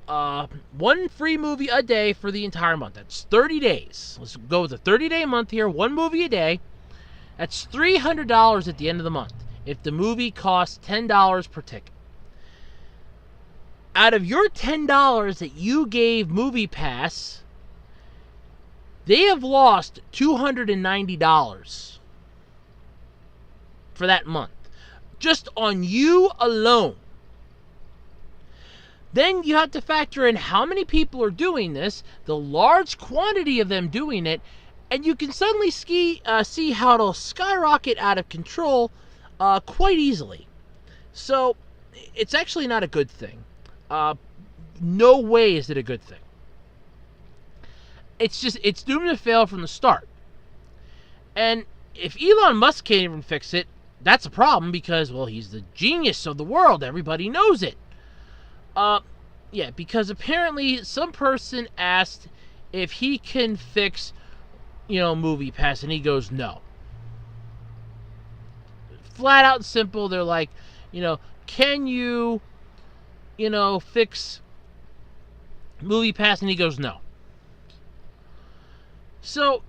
one free movie a day for the entire month. That's 30 days. Let's go with a 30-day month here, one movie a day. That's $300 at the end of the month if the movie costs $10 per ticket. Out of your $10 that you gave MoviePass, they have lost $290 for that month, just on you alone. Then you have to factor in how many people are doing this, the large quantity of them doing it, and you can suddenly see how it'll skyrocket out of control quite easily. So it's actually not a good thing. No way is it a good thing. It's doomed to fail from the start. And if Elon Musk can't even fix it, that's a problem because, well, he's the genius of the world. Everybody knows it. Yeah, because apparently some person asked if he can fix, MoviePass, and he goes, no. Flat out and simple, they're like, can you, fix MoviePass? And he goes, no. So,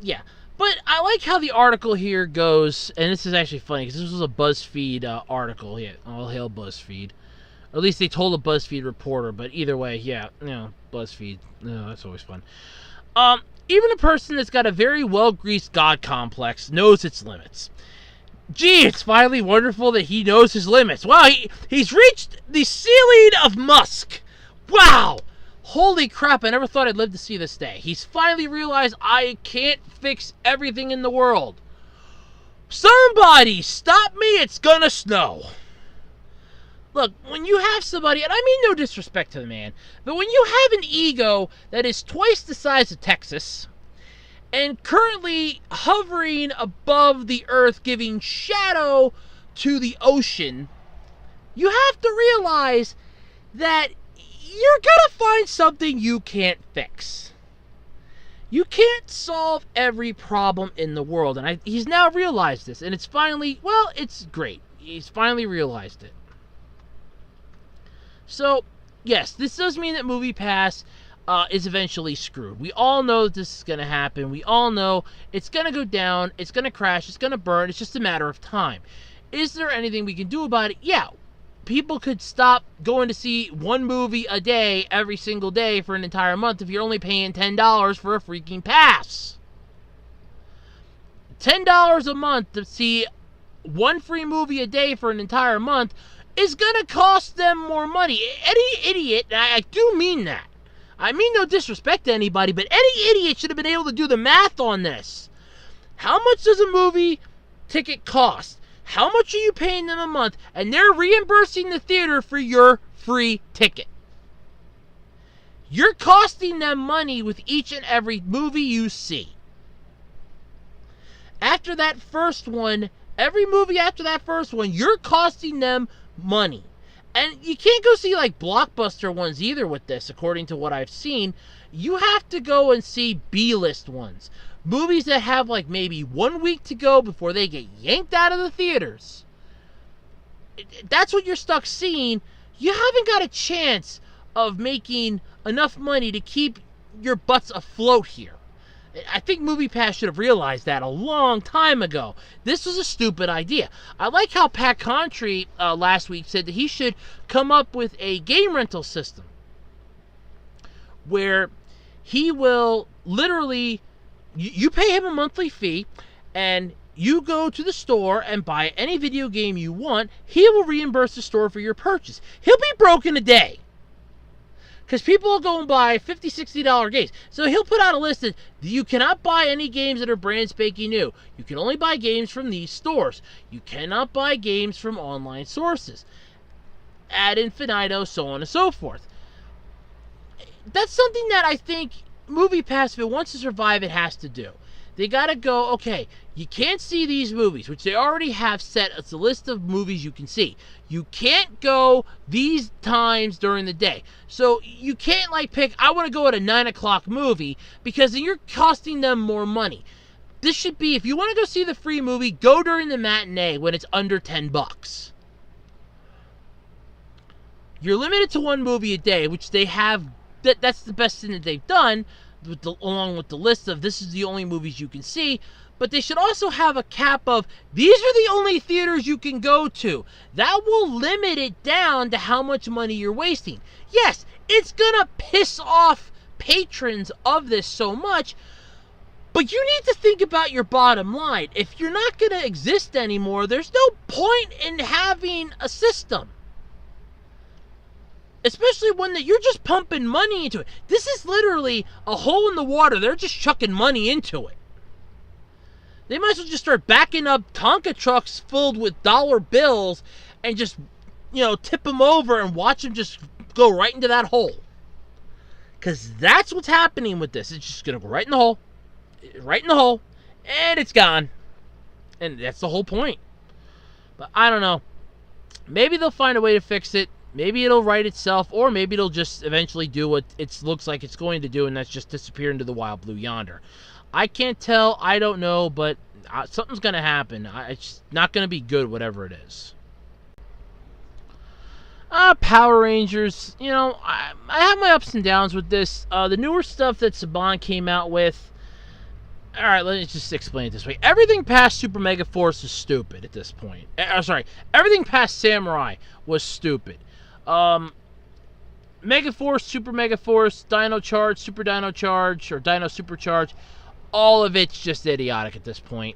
yeah. But I like how the article here goes, and this is actually funny, because this was a BuzzFeed article. Yeah, all hail BuzzFeed. Or at least they told a BuzzFeed reporter, but either way, yeah, BuzzFeed, that's always fun. Even a person that's got a very well-greased God complex knows its limits. Gee, it's finally wonderful that he knows his limits. Wow, he's reached the ceiling of Musk. Wow! Holy crap, I never thought I'd live to see this day. He's finally realized I can't fix everything in the world. Somebody stop me, it's gonna snow. Look, when you have somebody, and I mean no disrespect to the man, but when you have an ego that is twice the size of Texas, and currently hovering above the earth, giving shadow to the ocean, you have to realize that you're gonna find something you can't fix. You can't solve every problem in the world, and he's now realized this, and it's finally, well, it's great. He's finally realized it. So, yes, this does mean that MoviePass is eventually screwed. We all know that this is going to happen. We all know it's going to go down, it's going to crash, it's going to burn. It's just a matter of time. Is there anything we can do about it? Yeah. People could stop going to see one movie a day every single day for an entire month if you're only paying $10 for a freaking pass. $10 a month to see one free movie a day for an entire month is going to cost them more money. Any idiot, and I do mean that. I mean no disrespect to anybody, but any idiot should have been able to do the math on this. How much does a movie ticket cost? How much are you paying them a month? And they're reimbursing the theater for your free ticket. You're costing them money with each and every movie you see. After that first one, every movie after that first one, you're costing them money. And you can't go see like blockbuster ones either with this, according to what I've seen. You have to go and see B-list ones. Movies that have like maybe 1 week to go before they get yanked out of the theaters. That's what you're stuck seeing. You haven't got a chance of making enough money to keep your butts afloat here. I think MoviePass should have realized that a long time ago. This was a stupid idea. I like how Pat Contry last week said that he should come up with a game rental system where he will literally, you pay him a monthly fee, and you go to the store and buy any video game you want. He will reimburse the store for your purchase. He'll be broke in a day, because people will go and buy $50, $60 games. So he'll put out a list that you cannot buy any games that are brand spanking new. You can only buy games from these stores. You cannot buy games from online sources. Ad infinitum, so on and so forth. That's something that I think MoviePass, if it wants to survive, it has to do. They got to go, okay, you can't see these movies, which they already have set as a list of movies you can see. You can't go these times during the day. So you can't like pick, I want to go at a 9 o'clock movie, because then you're costing them more money. This should be, if you want to go see the free movie, go during the matinee when it's under $10. You're limited to one movie a day, which they have, that's the best thing that they've done, along with the list of this is the only movies you can see. But they should also have a cap of these are the only theaters you can go to. That will limit it down to how much money you're wasting. Yes, it's gonna piss off patrons of this so much, but you need to think about your bottom line. If you're not gonna exist anymore, there's no point in having a system. Especially when you're just pumping money into it. This is literally a hole in the water. They're just chucking money into it. They might as well just start backing up Tonka trucks filled with dollar bills and just, tip them over and watch them just go right into that hole. Because that's what's happening with this. It's just going to go right in the hole. Right in the hole. And it's gone. And that's the whole point. But I don't know. Maybe they'll find a way to fix it. Maybe it'll right itself, or maybe it'll just eventually do what it looks like it's going to do, and that's just disappear into the wild blue yonder. I can't tell. I don't know, but something's going to happen. It's not going to be good, whatever it is. Power Rangers. I have my ups and downs with this. The newer stuff that Saban came out with. All right, let me just explain it this way. Everything past Super Mega Force is stupid at this point. Everything past Samurai was stupid. Mega Force, Super Mega Force, Dino Charge, Super Dino Charge, or Dino Supercharge, all of it's just idiotic at this point.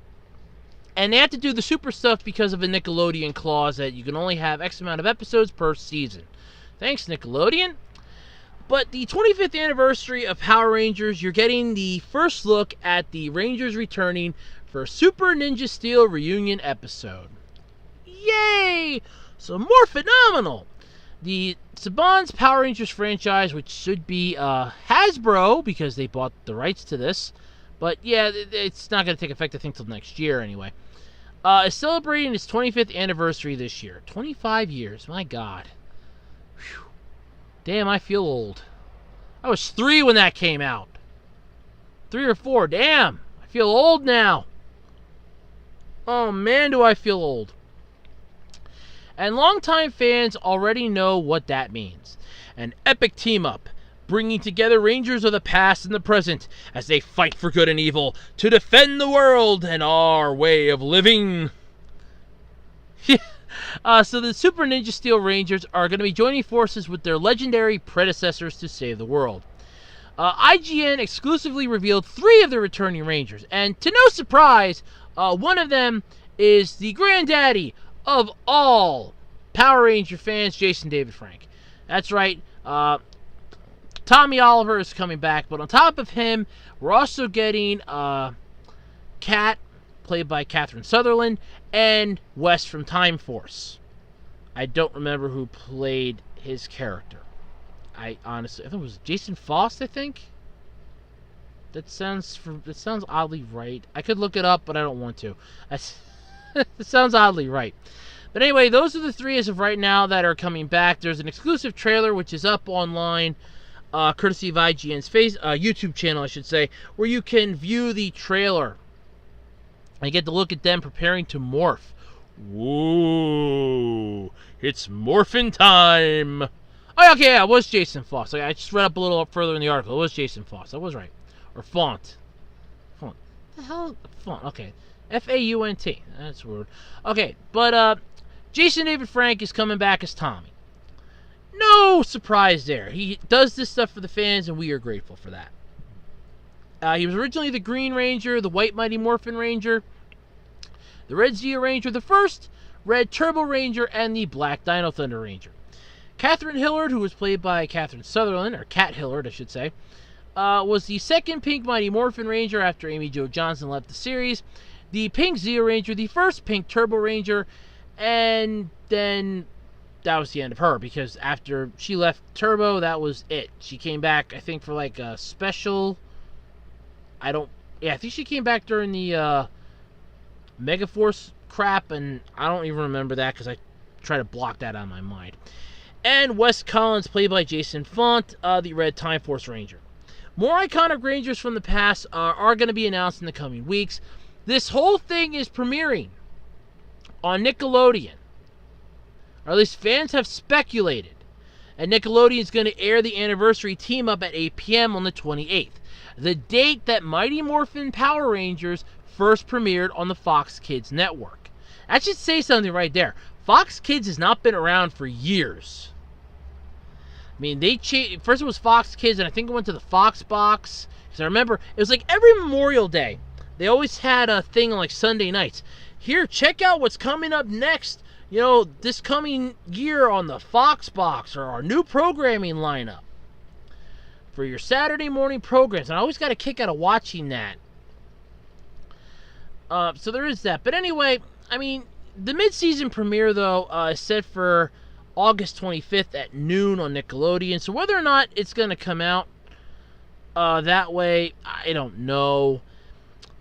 And they have to do the super stuff because of a Nickelodeon clause that you can only have X amount of episodes per season. Thanks, Nickelodeon. But the 25th anniversary of Power Rangers, you're getting the first look at the Rangers returning for Super Ninja Steel reunion episode. Yay! So more phenomenal! The Saban's Power Rangers franchise, which should be Hasbro, because they bought the rights to this, but yeah, it's not going to take effect, I think, till next year anyway, is celebrating its 25th anniversary this year. 25 years, my God. Whew. Damn, I feel old. I was 3 when that came out. 3 or 4. Damn, I feel old now. Oh man, do I feel old. And longtime fans already know what that means. An epic team-up, bringing together Rangers of the past and the present as they fight for good and evil to defend the world and our way of living. So the Super Ninja Steel Rangers are going to be joining forces with their legendary predecessors to save the world. IGN exclusively revealed 3 of the returning Rangers, and to no surprise, one of them is the granddaddy of all Power Ranger fans, Jason David Frank. That's right, Tommy Oliver is coming back, but on top of him, we're also getting Kat, played by Catherine Sutherland, and Wes from Time Force. I don't remember who played his character. I think it was Jason Faust, I think? That sounds oddly right. I could look it up, but I don't want to. It sounds oddly right. But anyway, those are the 3 as of right now that are coming back. There's an exclusive trailer which is up online, courtesy of IGN's YouTube channel, I should say, where you can view the trailer and get to look at them preparing to morph. Whoa, it's morphin' time. Oh, okay, yeah, it was Jason Faust. I just read up a little further in the article. It was Jason Faust. I was right. Or Font. Font. The hell? Font. Okay. F-A-U-N-T. That's weird. Okay, but Jason David Frank is coming back as Tommy. No surprise there. He does this stuff for the fans, and we are grateful for that. He was originally the Green Ranger, the White Mighty Morphin Ranger, the Red Zeo Ranger, the first Red Turbo Ranger, and the Black Dino Thunder Ranger. Catherine Hillard, who was played by Catherine Sutherland, or Kat Hillard, I should say, was the second Pink Mighty Morphin Ranger after Amy Jo Johnson left the series, the Pink Zeo Ranger, the first Pink Turbo Ranger, and then that was the end of her, because after she left Turbo, that was it. She came back, I think, for like a special... I think she came back during the Megaforce crap, and I don't even remember that because I try to block that out of my mind. And Wes Collins, played by Jason Font, the Red Time Force Ranger. More iconic Rangers from the past are going to be announced in the coming weeks. This whole thing is premiering on Nickelodeon. Or at least fans have speculated. And Nickelodeon is going to air the anniversary team-up at 8 p.m. on the 28th. The date that Mighty Morphin Power Rangers first premiered on the Fox Kids network. That should say something right there. Fox Kids has not been around for years. I mean, they changed. First it was Fox Kids, and I think it went to the Fox Box. Because I remember, it was like every Memorial Day, they always had a thing on like Sunday nights. Here, check out what's coming up next, this coming year on the Fox Box, or our new programming lineup for your Saturday morning programs. And I always got a kick out of watching that. So there is that. But anyway, I mean, the mid-season premiere, though, is set for August 25th at noon on Nickelodeon. So whether or not it's going to come out that way, I don't know.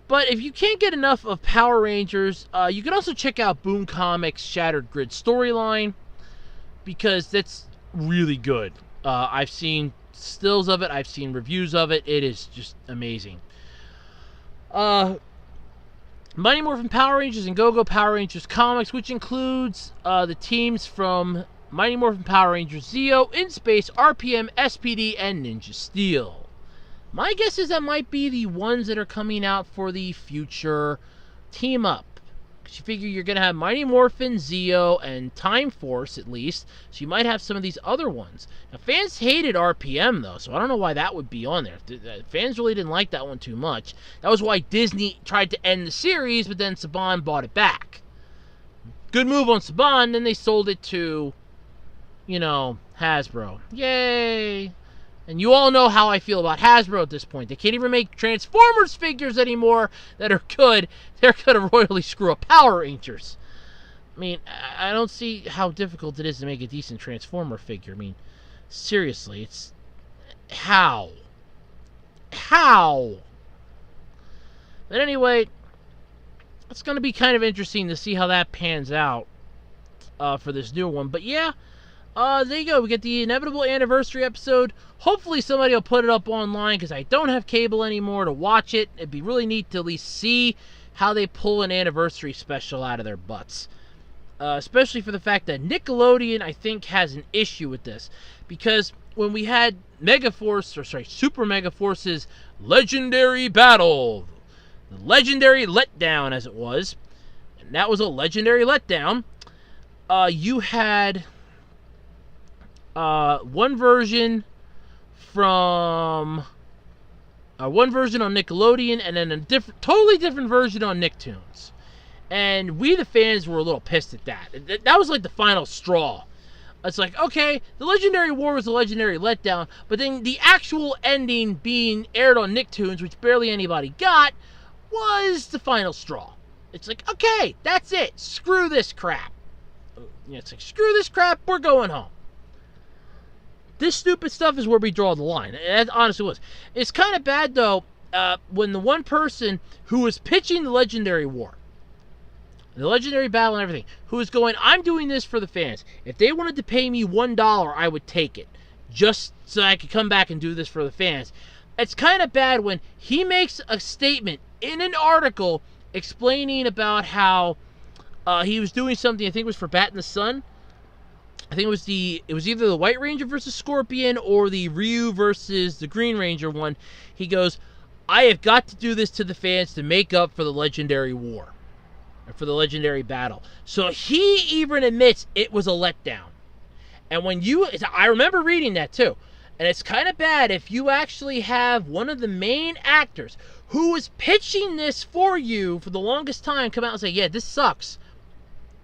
But if you can't get enough of Power Rangers, you can also check out Boom Comics' Shattered Grid storyline, because that's really good. I've seen stills of it. I've seen reviews of it. It is just amazing. Mighty Morphin Power Rangers and Go-Go Power Rangers comics, which includes the teams from Mighty Morphin Power Rangers Zeo, In Space, RPM, SPD, and Ninja Steel. My guess is that might be the ones that are coming out for the future team-up. Because you figure you're going to have Mighty Morphin, Zeo, and Time Force, at least. So you might have some of these other ones. Now, fans hated RPM, though, so I don't know why that would be on there. Fans really didn't like that one too much. That was why Disney tried to end the series, but then Saban bought it back. Good move on Saban, then they sold it to, Hasbro. Yay! And you all know how I feel about Hasbro at this point. They can't even make Transformers figures anymore that are good. They're going to royally screw up Power Rangers. I mean, I don't see how difficult it is to make a decent Transformer figure. I mean, seriously, it's... How? But anyway, it's going to be kind of interesting to see how that pans out for this new one. But yeah, There you go. We get the inevitable anniversary episode. Hopefully somebody will put it up online because I don't have cable anymore to watch it. It'd be really neat to at least see how they pull an anniversary special out of their butts. Especially for the fact that Nickelodeon, I think, has an issue with this. Because when we had Super Megaforce's Legendary Battle, the Legendary Letdown as it was, and that was a legendary letdown, you had one version on Nickelodeon, and then a totally different version on Nicktoons. And we, the fans, were a little pissed at that. That was like the final straw. It's like, okay, the Legendary War was a legendary letdown, but then the actual ending being aired on Nicktoons, which barely anybody got, was the final straw. It's like, okay, that's it. Screw this crap. It's like, screw this crap, we're going home. This stupid stuff is where we draw the line. It honestly was. It's kind of bad, though, when the one person who was pitching the Legendary War, the Legendary Battle and everything, who was going, I'm doing this for the fans. If they wanted to pay me $1, I would take it. Just so I could come back and do this for the fans. It's kind of bad when he makes a statement in an article explaining about how he was doing something, I think it was for Bat in the Sun. I think it was either the White Ranger versus Scorpion or the Ryu versus the Green Ranger one. He goes, I have got to do this to the fans to make up for the Legendary War. Or for the Legendary Battle. So he even admits it was a letdown. And I remember reading that too. And it's kind of bad if you actually have one of the main actors who was pitching this for you for the longest time come out and say, yeah, this sucks.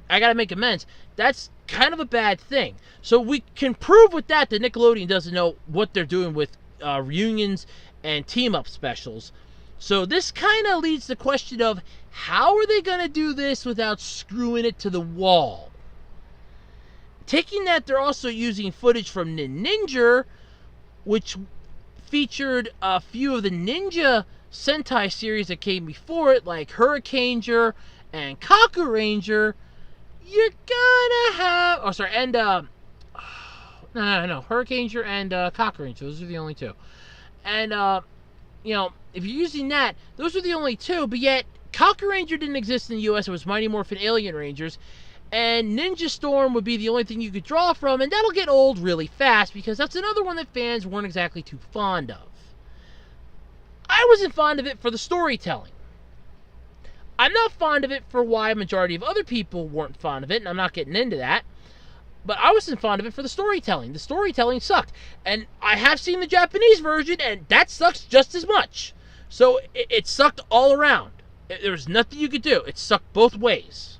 I got to make amends. That's kind of a bad thing. So we can prove with that Nickelodeon doesn't know what they're doing with reunions and team-up specials. So this kind of leads to the question of how are they going to do this without screwing it to the wall? Taking that, they're also using footage from Ninja, which featured a few of the Ninja Sentai series that came before it, like Hurricaneger and Kaku Ranger. You're gonna have... Oh, sorry, and... No, Hurricaneger and Kaku Ranger. Those are the only two. And, if you're using that, those are the only two, but yet Kaku Ranger didn't exist in the US. It was Mighty Morphin Alien Rangers. And Ninja Storm would be the only thing you could draw from, and that'll get old really fast because that's another one that fans weren't exactly too fond of. I wasn't fond of it for the storytelling. I'm not fond of it for why a majority of other people weren't fond of it, and I'm not getting into that. But I wasn't fond of it for the storytelling. The storytelling sucked. And I have seen the Japanese version, and that sucks just as much. So it sucked all around. There was nothing you could do. It sucked both ways.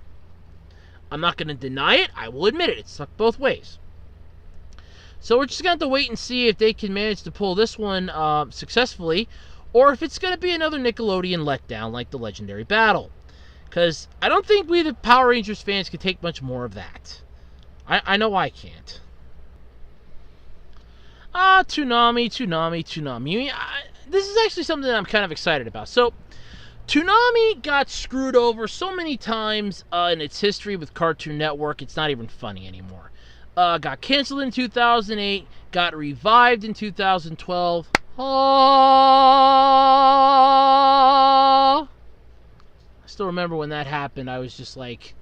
I'm not going to deny it. I will admit it. It sucked both ways. So we're just going to have to wait and see if they can manage to pull this one successfully, or if it's going to be another Nickelodeon letdown like the Legendary Battle. Because I don't think we, the Power Rangers fans, could take much more of that. I know I can't. Toonami. This is actually something that I'm kind of excited about. So, Toonami got screwed over so many times in its history with Cartoon Network, it's not even funny anymore. Got canceled in 2008, got revived in 2012. I still remember when that happened. I was just like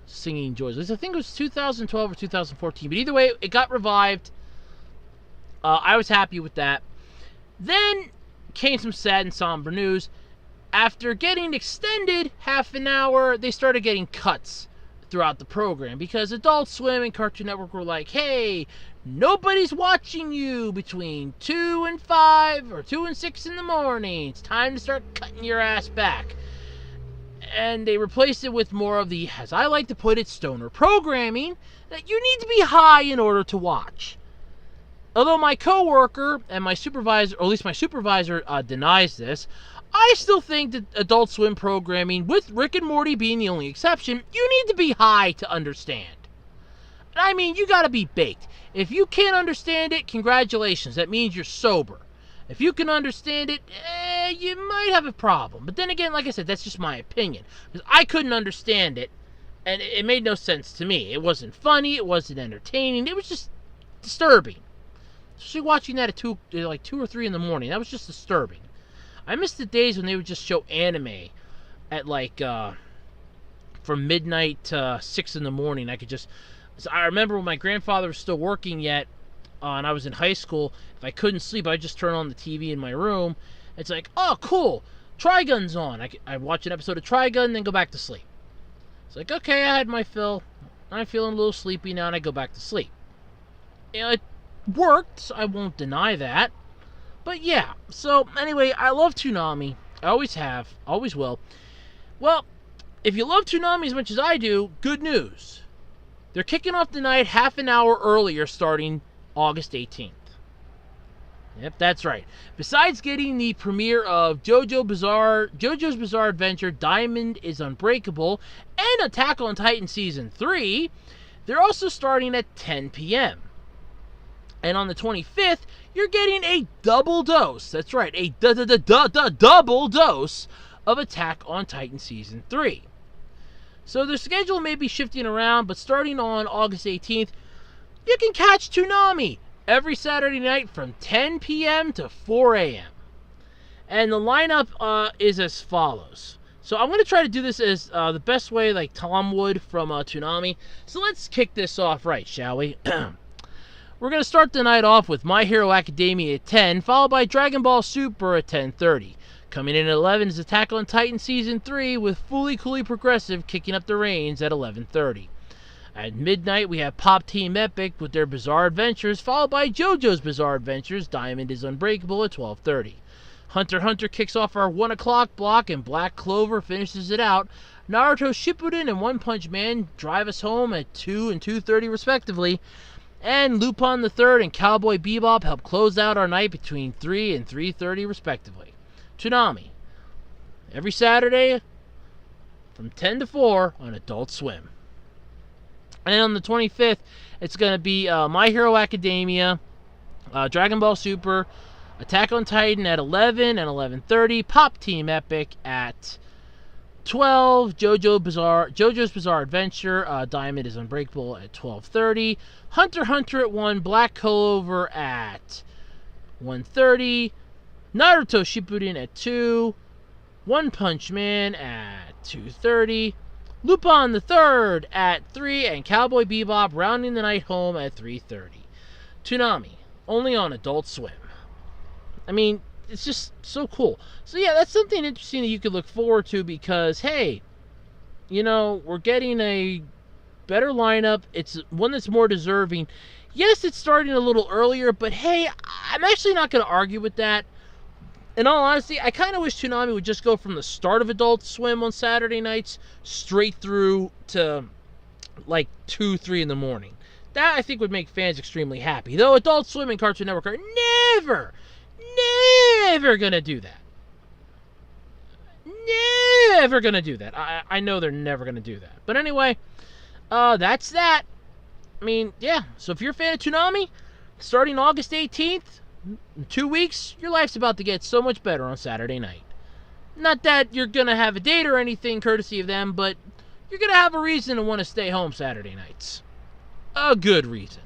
singing joys. I think it was 2012 or 2014, but either way, it got revived. I was happy with that. Then came some sad and somber news. After getting extended half an hour, they started getting cuts throughout the program because Adult Swim and Cartoon Network were like, hey, nobody's watching you between 2 and 5 or 2 and 6 in the morning. It's time to start cutting your ass back. And they replaced it with more of the, as I like to put it, stoner programming that you need to be high in order to watch. Although my coworker and my supervisor, or at least my supervisor, denies this, I still think that Adult Swim programming, with Rick and Morty being the only exception, you need to be high to understand. I mean, you gotta be baked. If you can't understand it, congratulations. That means you're sober. If you can understand it, you might have a problem. But then again, like I said, that's just my opinion. Because I couldn't understand it And it made no sense to me. It wasn't funny. It wasn't entertaining. It was just disturbing. Especially watching that at 2 or 3 in the morning. That was just disturbing. I miss the days when they would just show anime at from midnight to 6 in the morning. I remember when my grandfather was still working yet, and I was in high school. If I couldn't sleep, I'd just turn on the TV in my room. It's like, oh, cool, Trigun's on. I'd watch an episode of Trigun and then go back to sleep. It's like, okay, I had my fill. I'm feeling a little sleepy now, and I go back to sleep. It worked. I won't deny that. But yeah, so anyway, I love Toonami. I always have, always will. Well, if you love Toonami as much as I do, good news. They're kicking off the night half an hour earlier, starting August 18th. Yep, that's right. Besides getting the premiere of JoJo's Bizarre Adventure, Diamond is Unbreakable, and Attack on Titan Season 3, they're also starting at 10 p.m. And on the 25th, you're getting a double dose. That's right, a double dose of Attack on Titan Season 3. So their schedule may be shifting around, but starting on August 18th, you can catch Toonami every Saturday night from 10 p.m. to 4 a.m. And the lineup is as follows. So I'm going to try to do this as the best way, like Tom would from Toonami. So let's kick this off right, shall we? We're going to start the night off with My Hero Academia at 10, followed by Dragon Ball Super at 10:30. Coming in at 11 is Attack on Titan Season 3, with Fooly Cooly Progressive kicking up the reins at 11:30. At midnight, we have Pop Team Epic with their Bizarre Adventures, followed by JoJo's Bizarre Adventures, Diamond is Unbreakable at 12:30. Hunter x Hunter kicks off our 1 o'clock block, and Black Clover finishes it out. Naruto Shippuden and One Punch Man drive us home at 2 and 2:30 respectively. And Lupin the Third and Cowboy Bebop help close out our night between 3 and 3:30 respectively. Toonami, every Saturday from 10 to 4 on Adult Swim. And on the 25th, it's going to be My Hero Academia, Dragon Ball Super, Attack on Titan at 11 and 11:30, Pop Team Epic at 12, JoJo's Bizarre Adventure, Diamond is Unbreakable at 12:30, Hunter x Hunter at 1, Black Clover at 1:30, Naruto Shippuden at 2, One Punch Man at 2:30, Lupin the Third at 3, and Cowboy Bebop rounding the night home at 3:30. Toonami, only on Adult Swim. I mean, it's just so cool. So yeah, that's something interesting that you could look forward to because, hey, you know, we're getting a better lineup. It's one that's more deserving. Yes, it's starting a little earlier, but hey, I'm actually not going to argue with that. In all honesty, I kind of wish Toonami would just go from the start of Adult Swim on Saturday nights straight through to like 2, 3 in the morning. That, I think, would make fans extremely happy. Though Adult Swim and Cartoon Network are never gonna do that. Never gonna do that. I know they're never gonna do that. But anyway, that's that. I mean, yeah. So if you're a fan of Toonami, starting August 18th, in 2 weeks, your life's about to get so much better on Saturday night. Not that you're gonna have a date or anything courtesy of them, but you're gonna have a reason to want to stay home Saturday nights. A good reason.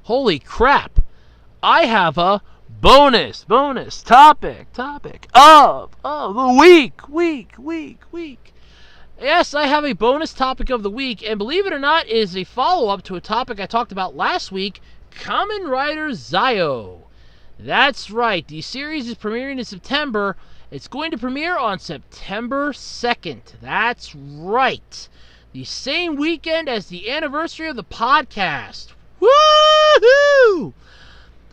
Holy crap! I have a bonus topic of the week. Yes, I have a bonus topic of the week, and believe it or not, it is a follow-up to a topic I talked about last week, Kamen Rider Zio. That's right, the series is premiering in September. It's going to premiere on September 2nd. That's right. The same weekend as the anniversary of the podcast. Woohoo!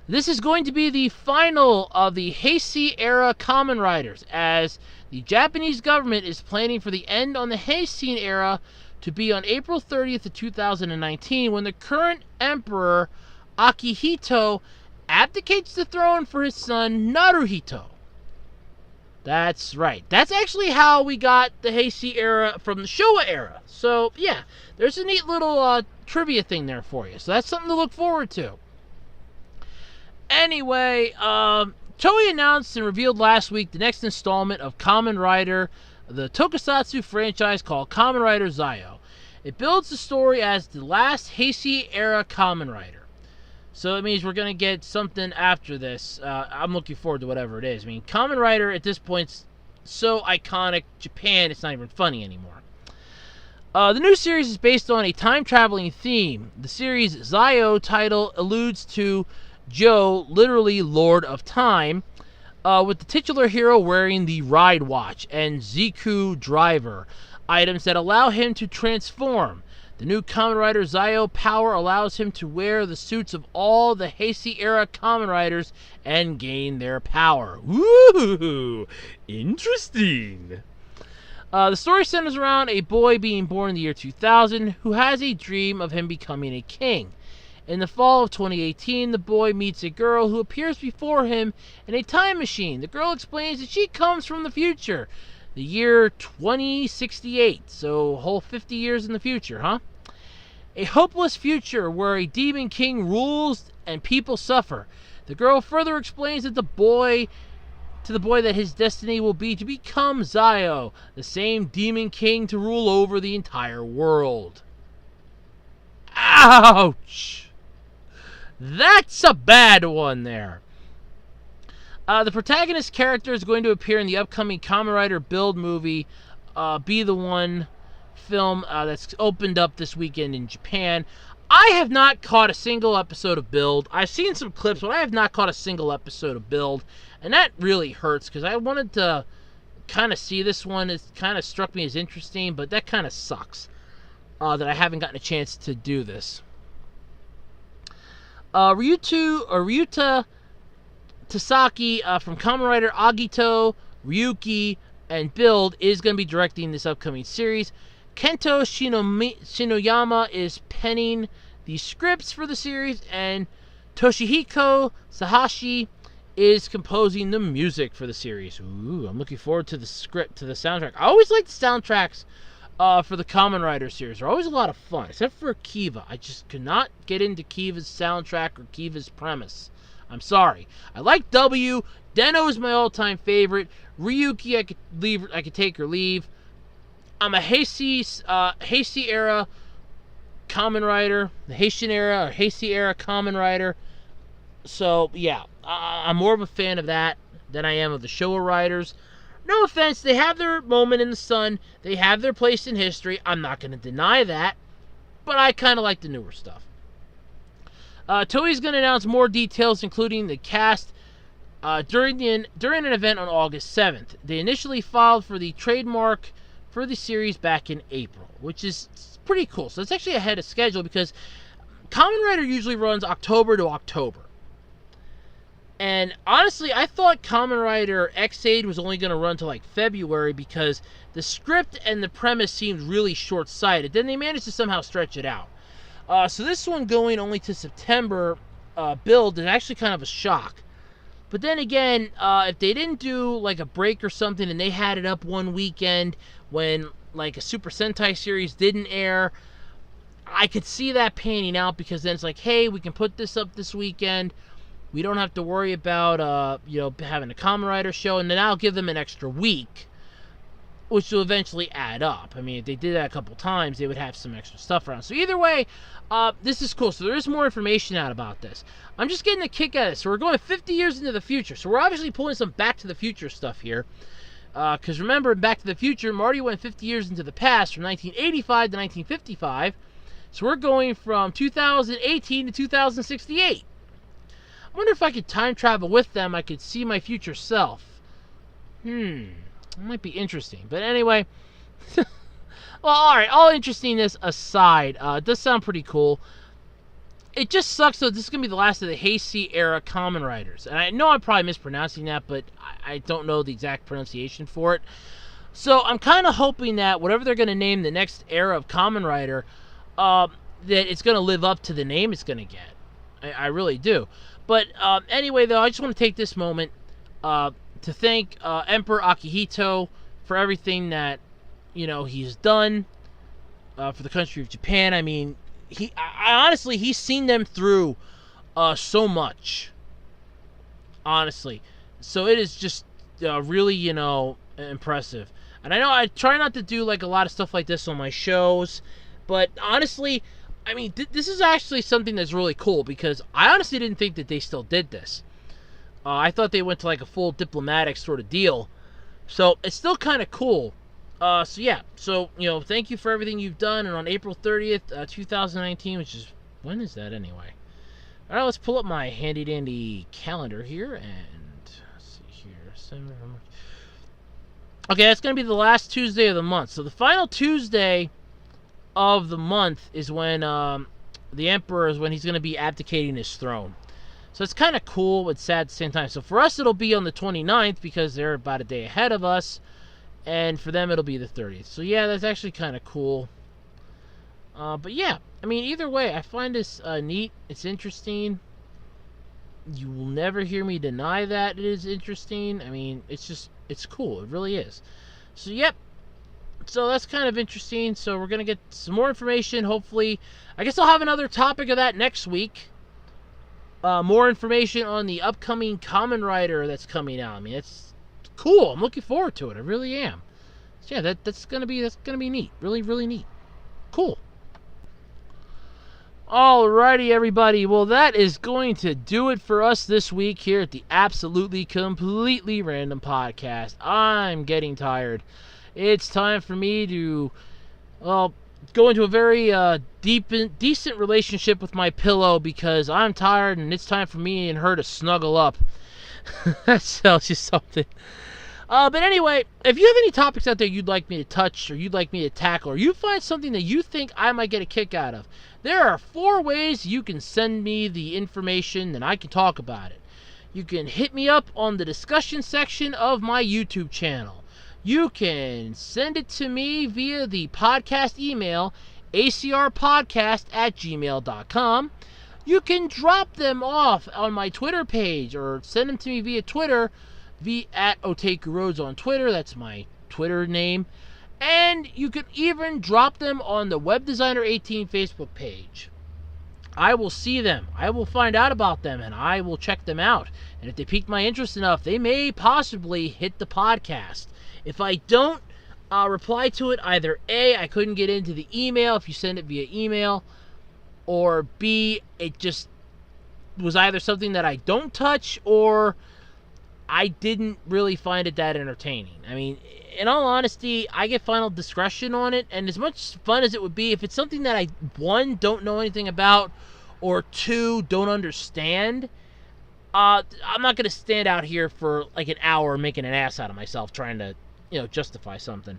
This is going to be the final of the Heisei era Kamen Riders, as the Japanese government is planning for the end on the Heisei era to be on April 30th of 2019, when the current emperor, Akihito, abdicates the throne for his son, Naruhito. That's right. That's actually how we got the Heisei era from the Showa era. So, yeah, there's a neat little trivia thing there for you. So that's something to look forward to. Anyway, Toei announced and revealed last week the next installment of Kamen Rider the tokusatsu franchise called Kamen Rider Zio. It builds the story as the last Heisei-era Kamen Rider. So it means we're going to get something after this. I'm looking forward to whatever it is. I mean, Kamen Rider at this point's so iconic, Japan, it's not even funny anymore. The new series is based on a time-traveling theme. The series' Zio title alludes to Joe, literally Lord of Time, with the titular hero wearing the Ride Watch and Ziku Driver, items that allow him to transform. The new Kamen Rider Zio power allows him to wear the suits of all the Heisei-era Kamen Riders and gain their power. Woo! Interesting! The story centers around a boy being born in the year 2000 who has a dream of him becoming a king. In the fall of 2018, the boy meets a girl who appears before him in a time machine. The girl explains that she comes from the future, the year 2068, so a whole 50 years in the future, huh? A hopeless future where a demon king rules and people suffer. The girl further explains that the boy that his destiny will be to become Zio, the same demon king to rule over the entire world. Ouch! That's a bad one there. The protagonist character is going to appear in the upcoming Kamen Rider Build movie, Be the One film that's opened up this weekend in Japan. I have not caught a single episode of Build. I've seen some clips, but I have not caught a single episode of Build. And that really hurts because I wanted to kind of see this one. It kind of struck me as interesting, but that kind of sucks that I haven't gotten a chance to do this. Ryuta Tasaki from Kamen Rider Agito, Ryuki, and Build is going to be directing this upcoming series. Kento Shinoyama is penning the scripts for the series, and Toshihiko Sahashi is composing the music for the series. Ooh, I'm looking forward to the script, to the soundtrack. I always like the soundtracks for the Kamen Rider series. They're always a lot of fun, except for Kiva. I just could not get into Kiva's soundtrack or Kiva's premise. I'm sorry. I like W. Deno is my all-time favorite. Ryuki, I could take or leave. I'm a Heisei era Kamen Rider, the Haitian era or Heisei era Kamen Rider. So yeah, I'm more of a fan of that than I am of the Showa Riders. No offense, they have their moment in the sun. They have their place in history. I'm not going to deny that, but I kind of like the newer stuff. Toei's going to announce more details, including the cast, during an event on August 7th. They initially filed for the trademark for the series back in April, which is pretty cool. So it's actually ahead of schedule because Kamen Rider usually runs October to October. And honestly, I thought Kamen Rider X-Aid was only going to run to like February because the script and the premise seemed really short-sighted. Then they managed to somehow stretch it out. So this one going only to September Build is actually kind of a shock. But then again, if they didn't do like a break or something and they had it up one weekend when like a Super Sentai series didn't air, I could see that panning out because then it's like, hey, we can put this up this weekend. We don't have to worry about having a Kamen Rider show, and then I'll give them an extra week, which will eventually add up. I mean, if they did that a couple times, they would have some extra stuff around. So either way, this is cool. So there is more information out about this. I'm just getting a kick at it. So we're going 50 years into the future. So we're obviously pulling some Back to the Future stuff here. Because remember, in Back to the Future, Marty went 50 years into the past from 1985 to 1955. So we're going from 2018 to 2068. I wonder if I could time travel with them. I could see my future self. It might be interesting. But anyway, well, alright, all interestingness aside, it does sound pretty cool. It just sucks, though. This is going to be the last of the Heisei era Kamen Riders. And I know I'm probably mispronouncing that, but I don't know the exact pronunciation for it. So I'm kind of hoping that whatever they're going to name the next era of Kamen Rider, that it's going to live up to the name it's going to get. I really do. But anyway, though, I just want to take this moment to thank Emperor Akihito for everything that, he's done for the country of Japan. I mean, honestly, he's seen them through so much. Honestly. So it is just really, impressive. And I know I try not to do like a lot of stuff like this on my shows, but honestly, I mean, this is actually something that's really cool because I honestly didn't think that they still did this. I thought they went to like a full diplomatic sort of deal. So it's still kind of cool. So yeah, so, you know, thank you for everything you've done. And on April 30th, 2019, which is, when is that anyway? All right, let's pull up my handy dandy calendar here and let's see here. Okay, that's going to be the last Tuesday of the month. So the final Tuesday of the month is when the Emperor is when he's going to be abdicating his throne. So it's kind of cool but sad at the same time. So for us, it'll be on the 29th because they're about a day ahead of us. And for them, it'll be the 30th. So yeah, that's actually kind of cool. But yeah, I mean, either way, I find this neat. It's interesting. You will never hear me deny that it is interesting. I mean, it's cool. It really is. So yep. So that's kind of interesting. So we're going to get some more information, hopefully. I guess I'll have another topic of that next week. More information on the upcoming Kamen Rider that's coming out. I mean, it's cool. I'm looking forward to it. I really am. So yeah, that's gonna be neat. Really, really neat. Cool. Alrighty, everybody. Well, that is going to do it for us this week here at the Absolutely Completely Random Podcast. I'm getting tired. It's time for me to, well, go into a very decent relationship with my pillow because I'm tired and it's time for me and her to snuggle up. That tells you something. But anyway, if you have any topics out there you'd like me to touch or you'd like me to tackle or you find something that you think I might get a kick out of, there are 4 ways you can send me the information and I can talk about it. You can hit me up on the discussion section of my YouTube channel. You can send it to me via the podcast email, acrpodcast@gmail.com. You can drop them off on my Twitter page or send them to me via Twitter, at Otaku Roads on Twitter. That's my Twitter name. And you can even drop them on the Web Designer 18 Facebook page. I will see them. I will find out about them, and I will check them out. And if they pique my interest enough, they may possibly hit the podcast. If I don't reply to it, either A, I couldn't get into the email if you send it via email, or B, it just was either something that I don't touch or I didn't really find it that entertaining. I mean, in all honesty, I get final discretion on it, and as much fun as it would be, if it's something that I, 1, don't know anything about, or 2, don't understand, I'm not going to stand out here for like an hour making an ass out of myself trying to, justify something.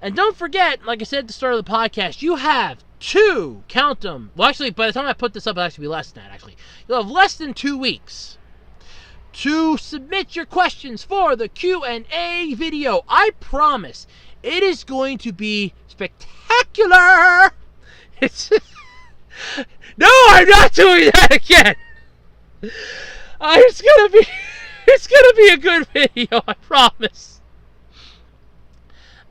And don't forget, like I said at the start of the podcast, you have 2, count them. Well, actually, by the time I put this up, it'll actually be less than that, actually. You'll have less than 2 weeks to submit your questions for the Q&A video. I promise it is going to be spectacular. No, I'm not doing that again. It's gonna be a good video, I promise.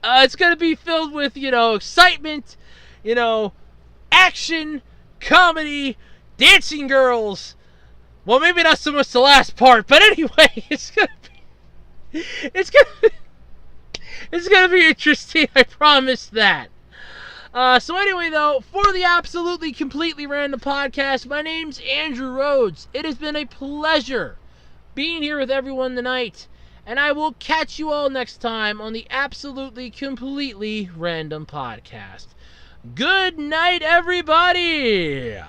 It's gonna be filled with, excitement, action, comedy, dancing girls. Well, maybe not so much the last part, but anyway, it's gonna be interesting. I promise that. So anyway, though, for the Absolutely Completely Random Podcast, my name's Andrew Rhodes. It has been a pleasure being here with everyone tonight, and I will catch you all next time on the Absolutely Completely Random Podcast. Good night, everybody!